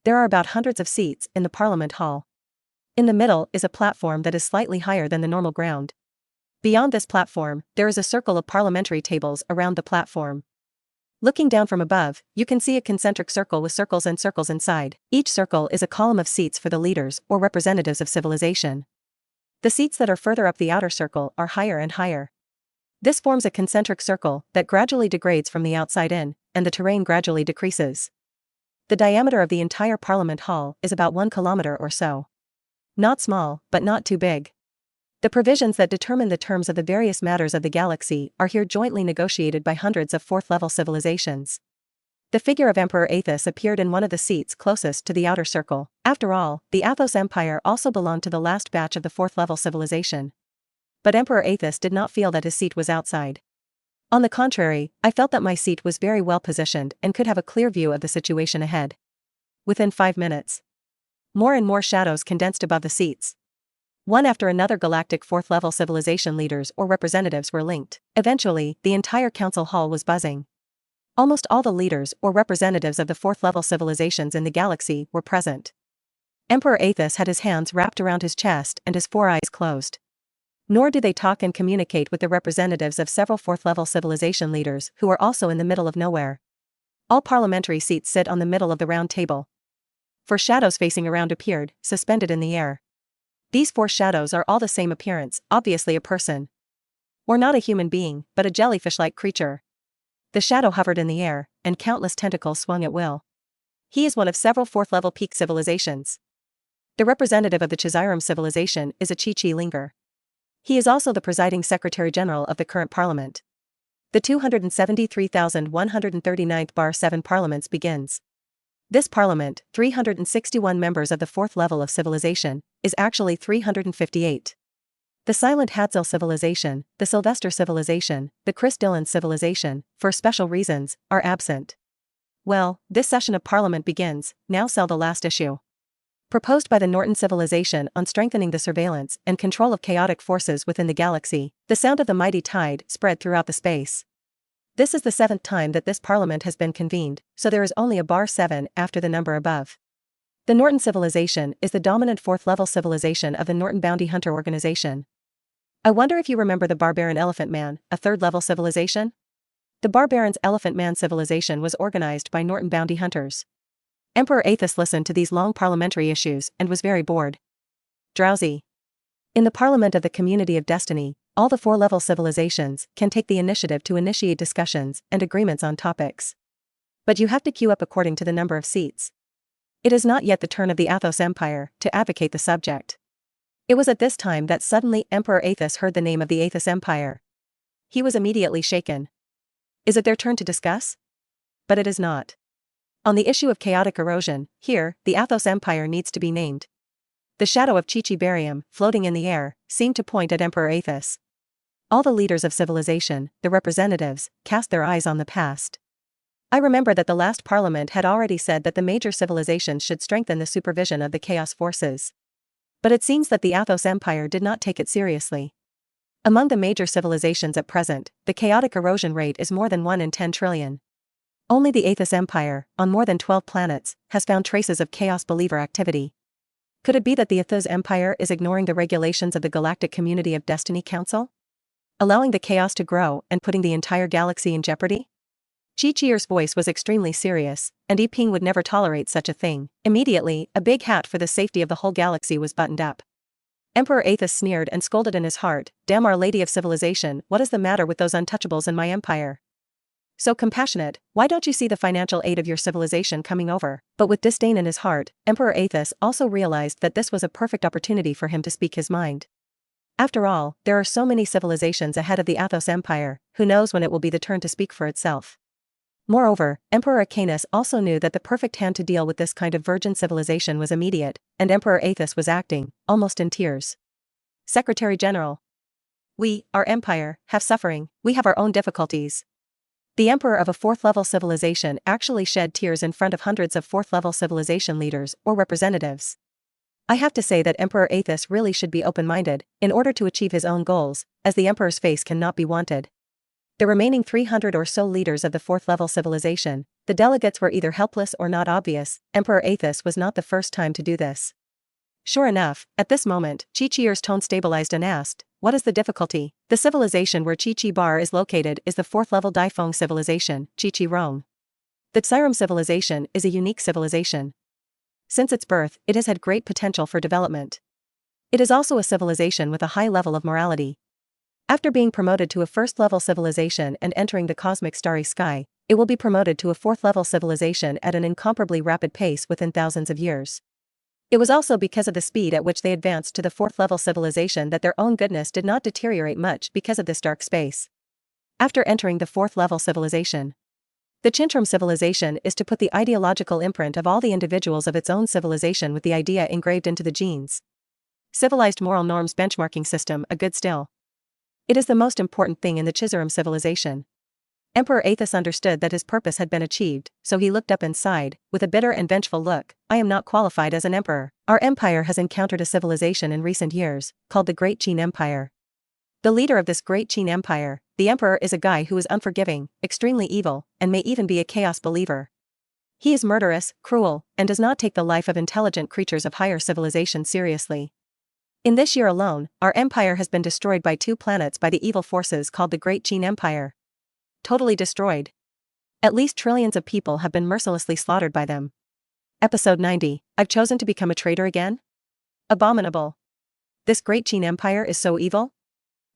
There are about hundreds of seats in the Parliament Hall. In the middle is a platform that is slightly higher than the normal ground. Beyond this platform, there is a circle of parliamentary tables around the platform. Looking down from above, you can see a concentric circle with circles and circles inside. Each circle is a column of seats for the leaders or representatives of civilization. The seats that are further up the outer circle are higher and higher. This forms a concentric circle that gradually degrades from the outside in, and the terrain gradually decreases. The diameter of the entire Parliament Hall is about 1 kilometer or so. Not small, but not too big. The provisions that determine the terms of the various matters of the galaxy are here jointly negotiated by hundreds of 4th-level civilizations. The figure of Emperor Athos appeared in one of the seats closest to the outer circle. After all, the Athos Empire also belonged to the last batch of the 4th-level civilization. But Emperor Athos did not feel that his seat was outside. On the contrary, I felt that my seat was very well positioned and could have a clear view of the situation ahead. Within 5 minutes. More and more shadows condensed above the seats. One after another galactic 4th-level civilization leaders or representatives were linked. Eventually, the entire council hall was buzzing. Almost all the leaders or representatives of the 4th-level civilizations in the galaxy were present. Emperor Athos had his hands wrapped around his chest and his 4 eyes closed. Nor do they talk and communicate with the representatives of several 4th-level civilization leaders who are also in the middle of nowhere. All parliamentary seats sit on the middle of the round table. 4 shadows facing around appeared, suspended in the air. These 4 shadows are all the same appearance, obviously a person. Or not a human being, but a jellyfish-like creature. The shadow hovered in the air, and countless tentacles swung at will. He is one of several 4th-level peak civilizations. The representative of the Chizirum civilization is a Chi Linger. He is also the presiding Secretary-General of the current parliament. The 273,139th bar 7 parliaments begins. This parliament, 361 members of the 4th level of civilization, is actually 358. The Silent Hadzel civilization, the Sylvester civilization, the Chris Dillon civilization, for special reasons, are absent. Well, this session of parliament begins. Now sell the last issue. Proposed by the Norton civilization on strengthening the surveillance and control of chaotic forces within the galaxy, the sound of the mighty tide spread throughout the space. This is the 7th time that this parliament has been convened, so there is only a bar 7 after the number above. The Norton civilization is the dominant 4th-level civilization of the Norton Bounty Hunter organization. I wonder if you remember the Barbarian Elephant Man, a 3rd-level civilization? The Barbarians' Elephant Man civilization was organized by Norton bounty hunters. Emperor Aethys listened to these long parliamentary issues and was very bored. Drowsy. In the Parliament of the Community of Destiny, all the four-level civilizations can take the initiative to initiate discussions and agreements on topics. But you have to queue up according to the number of seats. It is not yet the turn of the Athos Empire to advocate the subject. It was at this time that suddenly Emperor Aethys heard the name of the Aethys Empire. He was immediately shaken. Is it their turn to discuss? But it is not. On the issue of chaotic erosion, here, the Athos Empire needs to be named. The shadow of Barium, floating in the air, seemed to point at Emperor Aethys. All the leaders of civilization, the representatives, cast their eyes on the past. I remember that the last parliament had already said that the major civilizations should strengthen the supervision of the chaos forces. But it seems that the Athos Empire did not take it seriously. Among the major civilizations at present, the chaotic erosion rate is more than 1 in 10 trillion. Only the Aethys Empire, on more than 12 planets, has found traces of chaos believer activity. Could it be that the Athos Empire is ignoring the regulations of the Galactic Community of Destiny Council? Allowing the chaos to grow and putting the entire galaxy in jeopardy? Chichir's voice was extremely serious, and Yiping would never tolerate such a thing. Immediately, a big hat for the safety of the whole galaxy was buttoned up. Emperor Aethys sneered and scolded in his heart, "Damn Our Lady of Civilization, what is the matter with those untouchables in my empire? So compassionate, why don't you see the financial aid of your civilization coming over?" But with disdain in his heart, Emperor Aethys also realized that this was a perfect opportunity for him to speak his mind. After all, there are so many civilizations ahead of the Athos Empire, who knows when it will be the turn to speak for itself. Moreover, Emperor Acanis also knew that the perfect hand to deal with this kind of virgin civilization was immediate, and Emperor Aethys was acting, almost in tears. Secretary General. We, our empire, have suffering, we have our own difficulties. The emperor of a fourth-level civilization actually shed tears in front of hundreds of fourth-level civilization leaders or representatives. I have to say that Emperor Aethys really should be open-minded, in order to achieve his own goals, as the emperor's face cannot be wanted. The remaining 300 or so leaders of the fourth-level civilization, the delegates were either helpless or not obvious. Emperor Aethys was not the first time to do this. Sure enough, at this moment, Chichir's tone stabilized and asked, "What is the difficulty?" The civilization where Chichi Bar is located is the fourth-level Daifeng civilization, Chichi Rong. The Tsirum civilization is a unique civilization. Since its birth, it has had great potential for development. It is also a civilization with a high level of morality. After being promoted to a first-level civilization and entering the cosmic starry sky, it will be promoted to a fourth-level civilization at an incomparably rapid pace within thousands of years. It was also because of the speed at which they advanced to the fourth-level civilization that their own goodness did not deteriorate much because of this dark space. After entering the fourth-level civilization, the Qin civilization is to put the ideological imprint of all the individuals of its own civilization with the idea engraved into the genes. Civilized moral norms benchmarking system, a good still. It is the most important thing in the Chizurum civilization. Emperor Aethys understood that his purpose had been achieved, so he looked up and sighed, with a bitter and vengeful look, "I am not qualified as an emperor. Our empire has encountered a civilization in recent years, called the Great Qin Empire. The leader of this Great Qin Empire, the emperor, is a guy who is unforgiving, extremely evil, and may even be a chaos believer. He is murderous, cruel, and does not take the life of intelligent creatures of higher civilization seriously. In this year alone, our empire has been destroyed by 2 planets by the evil forces called the Great Qin Empire. Totally destroyed. At least trillions of people have been mercilessly slaughtered by them." Episode 90, I've chosen to become a traitor again? Abominable. This Great Qin Empire is so evil?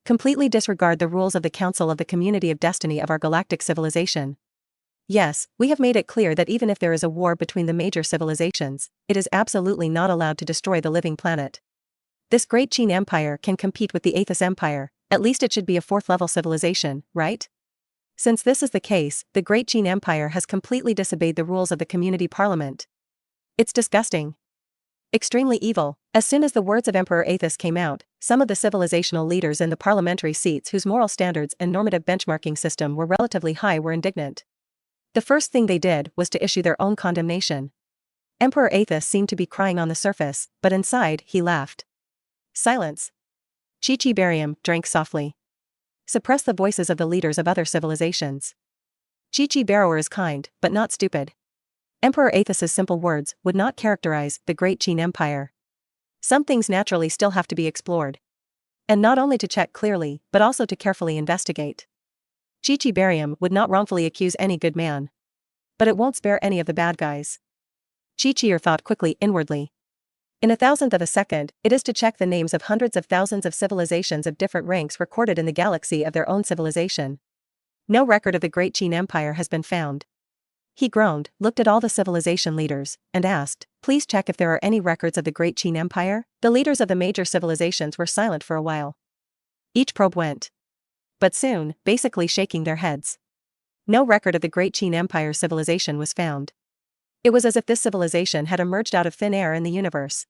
Completely disregard the rules of the Council of the Community of Destiny of our galactic civilization. Yes, we have made it clear that even if there is a war between the major civilizations, it is absolutely not allowed to destroy the living planet. This Great Qin Empire can compete with the Aethys Empire, at least it should be a fourth-level civilization, right? Since this is the case, the Great Qin Empire has completely disobeyed the rules of the Community Parliament. It's disgusting. Extremely evil. As soon as the words of Emperor Aethys came out, some of the civilizational leaders in the parliamentary seats whose moral standards and normative benchmarking system were relatively high were indignant. The first thing they did was to issue their own condemnation. Emperor Aethys seemed to be crying on the surface, but inside, he laughed. Silence. Barium drank softly. Suppress the voices of the leaders of other civilizations. Borrower is kind, but not stupid. Emperor Aethys's simple words would not characterize the Great Qin Empire. Some things naturally still have to be explored. And not only to check clearly, but also to carefully investigate. Chi Barium would not wrongfully accuse any good man. But it won't spare any of the bad guys. Chi thought quickly inwardly. In a thousandth of a second, it is to check the names of hundreds of thousands of civilizations of different ranks recorded in the galaxy of their own civilization. No record of the Great Qin Empire has been found. He groaned, looked at all the civilization leaders, and asked, "Please check if there are any records of the Great Qin Empire?" The leaders of the major civilizations were silent for a while. Each probe went. But soon, basically shaking their heads. No record of the Great Qin Empire civilization was found. It was as if this civilization had emerged out of thin air in the universe.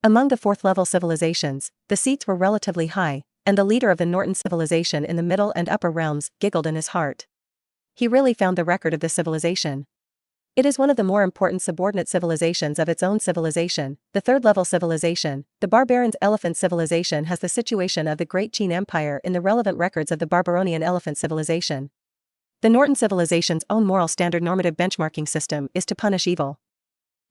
Among the fourth-level civilizations, the seats were relatively high, and the leader of the Norton civilization in the middle and upper realms giggled in his heart. He really found the record of this civilization. It is one of the more important subordinate civilizations of its own civilization, the third-level civilization. The Barbarians' elephant civilization has the situation of the Great Qin Empire in the relevant records of the Barbaronian elephant civilization. The Norton civilization's own moral standard normative benchmarking system is to punish evil.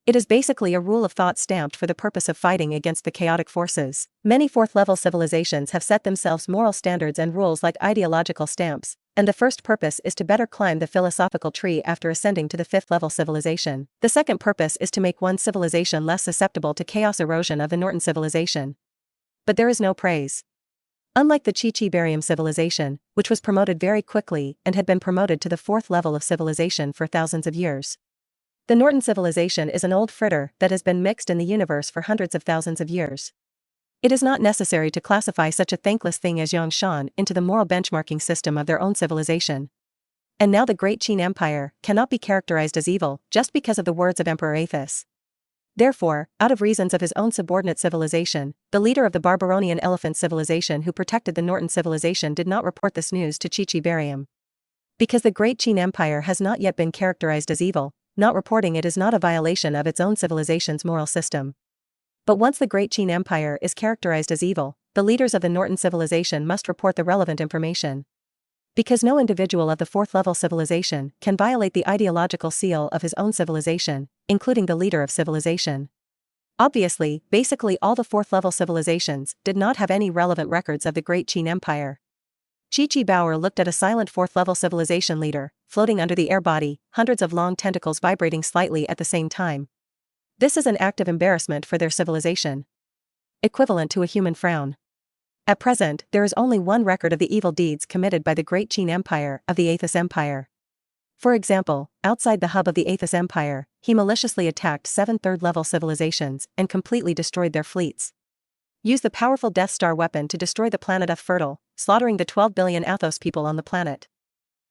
It is basically a rule of thought stamped for the purpose of fighting against the chaotic forces. Many fourth-level civilizations have set themselves moral standards and rules like ideological stamps, and the first purpose is to better climb the philosophical tree after ascending to the fifth-level civilization. The second purpose is to make one's civilization less susceptible to chaos erosion of the Norton civilization. But there is no praise. Unlike the Chi Barium civilization, which was promoted very quickly and had been promoted to the fourth level of civilization for thousands of years, the Norton civilization is an old fritter that has been mixed in the universe for hundreds of thousands of years. It is not necessary to classify such a thankless thing as Yongshan into the moral benchmarking system of their own civilization. And now the Great Qin Empire cannot be characterized as evil just because of the words of Emperor Aethys. Therefore, out of reasons of his own subordinate civilization, the leader of the Barbaronian elephant civilization who protected the Norton civilization did not report this news to Chi Barium. Because the Great Qin Empire has not yet been characterized as evil, not reporting it is not a violation of its own civilization's moral system. But once the Great Qin Empire is characterized as evil, the leaders of the Norton civilization must report the relevant information. Because no individual of the fourth-level civilization can violate the ideological seal of his own civilization, including the leader of civilization. Obviously, basically all the fourth-level civilizations did not have any relevant records of the Great Qin Empire. Chi Bauer looked at a silent fourth-level civilization leader, floating under the air body, hundreds of long tentacles vibrating slightly at the same time. This is an act of embarrassment for their civilization. Equivalent to a human frown. At present, there is only one record of the evil deeds committed by the Great Qin Empire of the Aethys Empire. For example, outside the hub of the Aethys Empire, he maliciously attacked 7 third-level civilizations and completely destroyed their fleets. Used the powerful Death Star weapon to destroy the planet Fertile, slaughtering the 12 billion Athos people on the planet.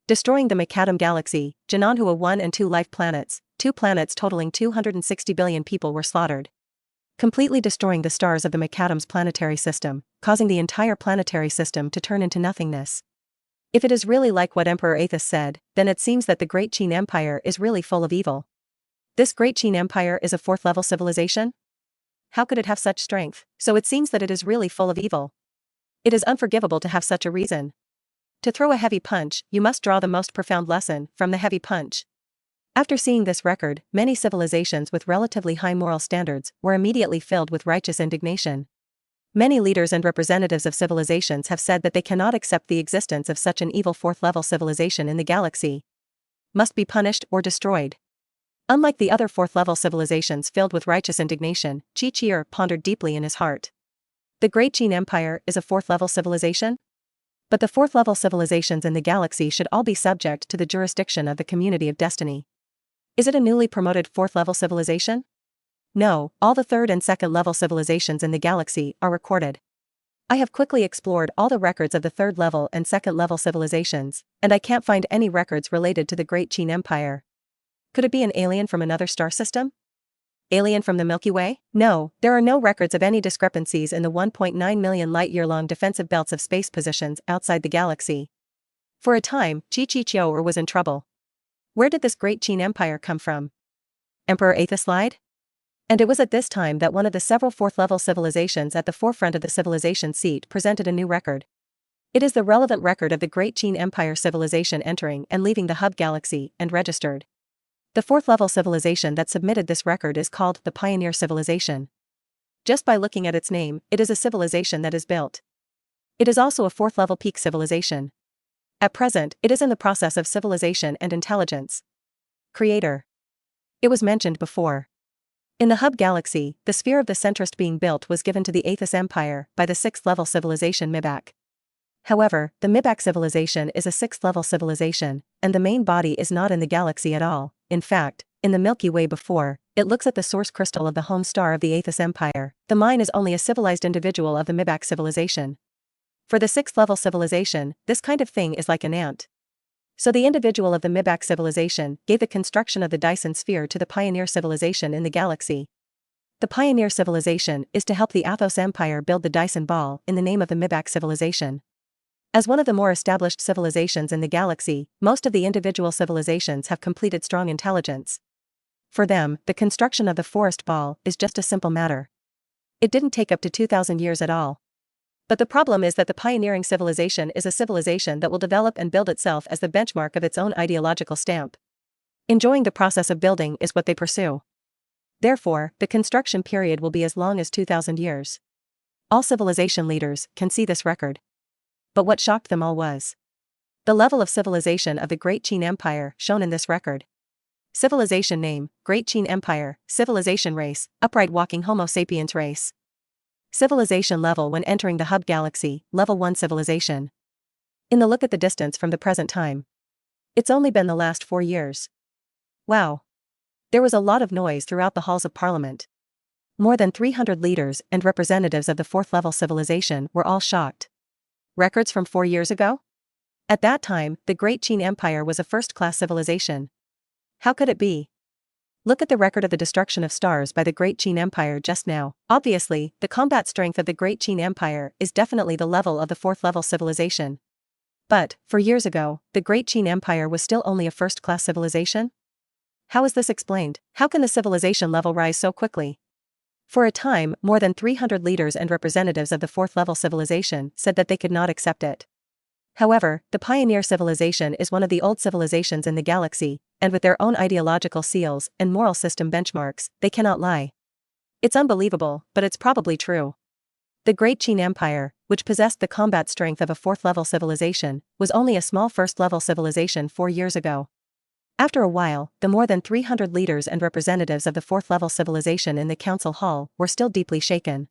Destroying the Macadam Galaxy, Jananhua 1 and 2 life planets, 2 planets totaling 260 billion people were slaughtered. Completely destroying the stars of the Macadam's planetary system, causing the entire planetary system to turn into nothingness. If it is really like what Emperor Aethys said, then it seems that the Great Qin Empire is really full of evil. This Great Qin Empire is a fourth-level civilization? How could it have such strength? So it seems that it is really full of evil. It is unforgivable to have such a reason. To throw a heavy punch, you must draw the most profound lesson from the heavy punch. After seeing this record, many civilizations with relatively high moral standards were immediately filled with righteous indignation. Many leaders and representatives of civilizations have said that they cannot accept the existence of such an evil fourth-level civilization in the galaxy. Must be punished or destroyed. Unlike the other fourth-level civilizations filled with righteous indignation, Chi pondered deeply in his heart. The Great Qin Empire is a fourth-level civilization? But the fourth-level civilizations in the galaxy should all be subject to the jurisdiction of the community of destiny. Is it a newly promoted fourth-level civilization? No, all the third and second-level civilizations in the galaxy are recorded. I have quickly explored all the records of the third-level and second-level civilizations, and I can't find any records related to the Great Qin Empire. Could it be an alien from another star system? Alien from the Milky Way? No, there are no records of any discrepancies in the 1.9 million light-year-long defensive belts of space positions outside the galaxy. For a time, Chi was in trouble. Where did this Great Qin Empire come from? Emperor Aethys lied? And it was at this time that one of the several fourth-level civilizations at the forefront of the civilization seat presented a new record. It is the relevant record of the Great Qin Empire civilization entering and leaving the hub galaxy and registered. The fourth-level civilization that submitted this record is called the Pioneer Civilization. Just by looking at its name, it is a civilization that is built. It is also a fourth-level peak civilization. At present, it is in the process of civilization and intelligence. Creator. It was mentioned before. In the hub galaxy, the sphere of the centrist being built was given to the Aethys Empire by the 6th-level civilization Mibak. However, the Mibak civilization is a 6th-level civilization, and the main body is not in the galaxy at all. In fact, in the Milky Way before, it looks at the source crystal of the home star of the Aethys Empire. The mine is only a civilized individual of the Mibak civilization. For the 6th-level civilization, this kind of thing is like an ant. So the individual of the Mibak civilization gave the construction of the Dyson sphere to the Pioneer civilization in the galaxy. The Pioneer civilization is to help the Athos Empire build the Dyson ball in the name of the Mibak civilization. As one of the more established civilizations in the galaxy, most of the individual civilizations have completed strong intelligence. For them, the construction of the forest ball is just a simple matter. It didn't take up to 2,000 years at all. But the problem is that the pioneering civilization is a civilization that will develop and build itself as the benchmark of its own ideological stamp. Enjoying the process of building is what they pursue. Therefore, the construction period will be as long as 2,000 years. All civilization leaders can see this record. But what shocked them all was the level of civilization of the Great Qin Empire shown in this record. Civilization name, Great Qin Empire, civilization race, upright walking Homo sapiens race. Civilization level when entering the hub galaxy, level 1 civilization. In the look at the distance from the present time. It's only been the last 4 years. Wow. There was a lot of noise throughout the halls of parliament. More than 300 leaders and representatives of the 4th level civilization were all shocked. Records from 4 years ago? At that time, the Great Qin Empire was a first-class civilization. How could it be? Look at the record of the destruction of stars by the Great Qin Empire just now. Obviously, the combat strength of the Great Qin Empire is definitely the level of the 4th level civilization. But, 4 years ago, the Great Qin Empire was still only a first-class civilization? How is this explained? How can the civilization level rise so quickly? For a time, more than 300 leaders and representatives of the 4th level civilization said that they could not accept it. However, the Pioneer civilization is one of the old civilizations in the galaxy, and with their own ideological seals and moral system benchmarks, they cannot lie. It's unbelievable, but it's probably true. The Great Qin Empire, which possessed the combat strength of a 4th level civilization, was only a small 1st level civilization 4 years ago. After a while, the more than 300 leaders and representatives of the 4th level civilization in the council hall were still deeply shaken.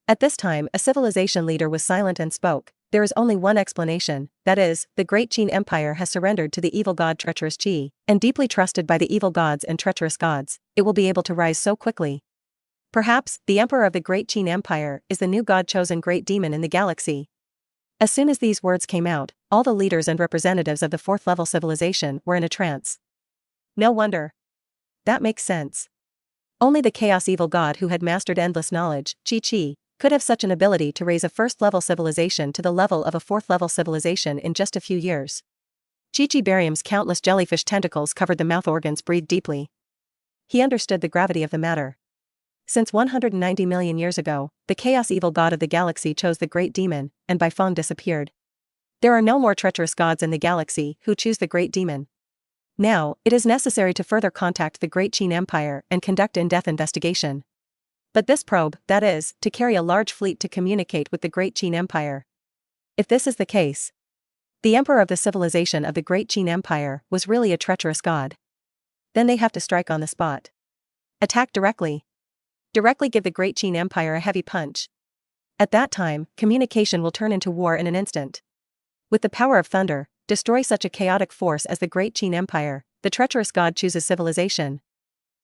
At this time, a civilization leader was silent and spoke. There is only one explanation, that is, the Great Qin Empire has surrendered to the evil god treacherous Qi, and deeply trusted by the evil gods and treacherous gods, it will be able to rise so quickly. Perhaps, the emperor of the Great Qin Empire is the new god-chosen great demon in the galaxy. As soon as these words came out, all the leaders and representatives of the 4th level civilization were in a trance. No wonder. That makes sense. Only the chaos evil god who had mastered endless knowledge, Qi, could have such an ability to raise a 1st level civilization to the level of a 4th level civilization in just a few years. Qi Barium's countless jellyfish tentacles covered the mouth organs, breathed deeply. He understood the gravity of the matter. Since 190 million years ago, the chaos evil god of the galaxy chose the great demon, and Bai Feng disappeared. There are no more treacherous gods in the galaxy who choose the great demon. Now, it is necessary to further contact the Great Qin Empire and conduct in-depth investigation. But this probe, that is, to carry a large fleet to communicate with the Great Qin Empire. If this is the case, the emperor of the civilization of the Great Qin Empire was really a treacherous god. Then they have to strike on the spot. Attack directly. Directly give the Great Qin Empire a heavy punch. At that time, communication will turn into war in an instant. With the power of thunder, destroy such a chaotic force as the Great Qin Empire. The treacherous god chooses civilization.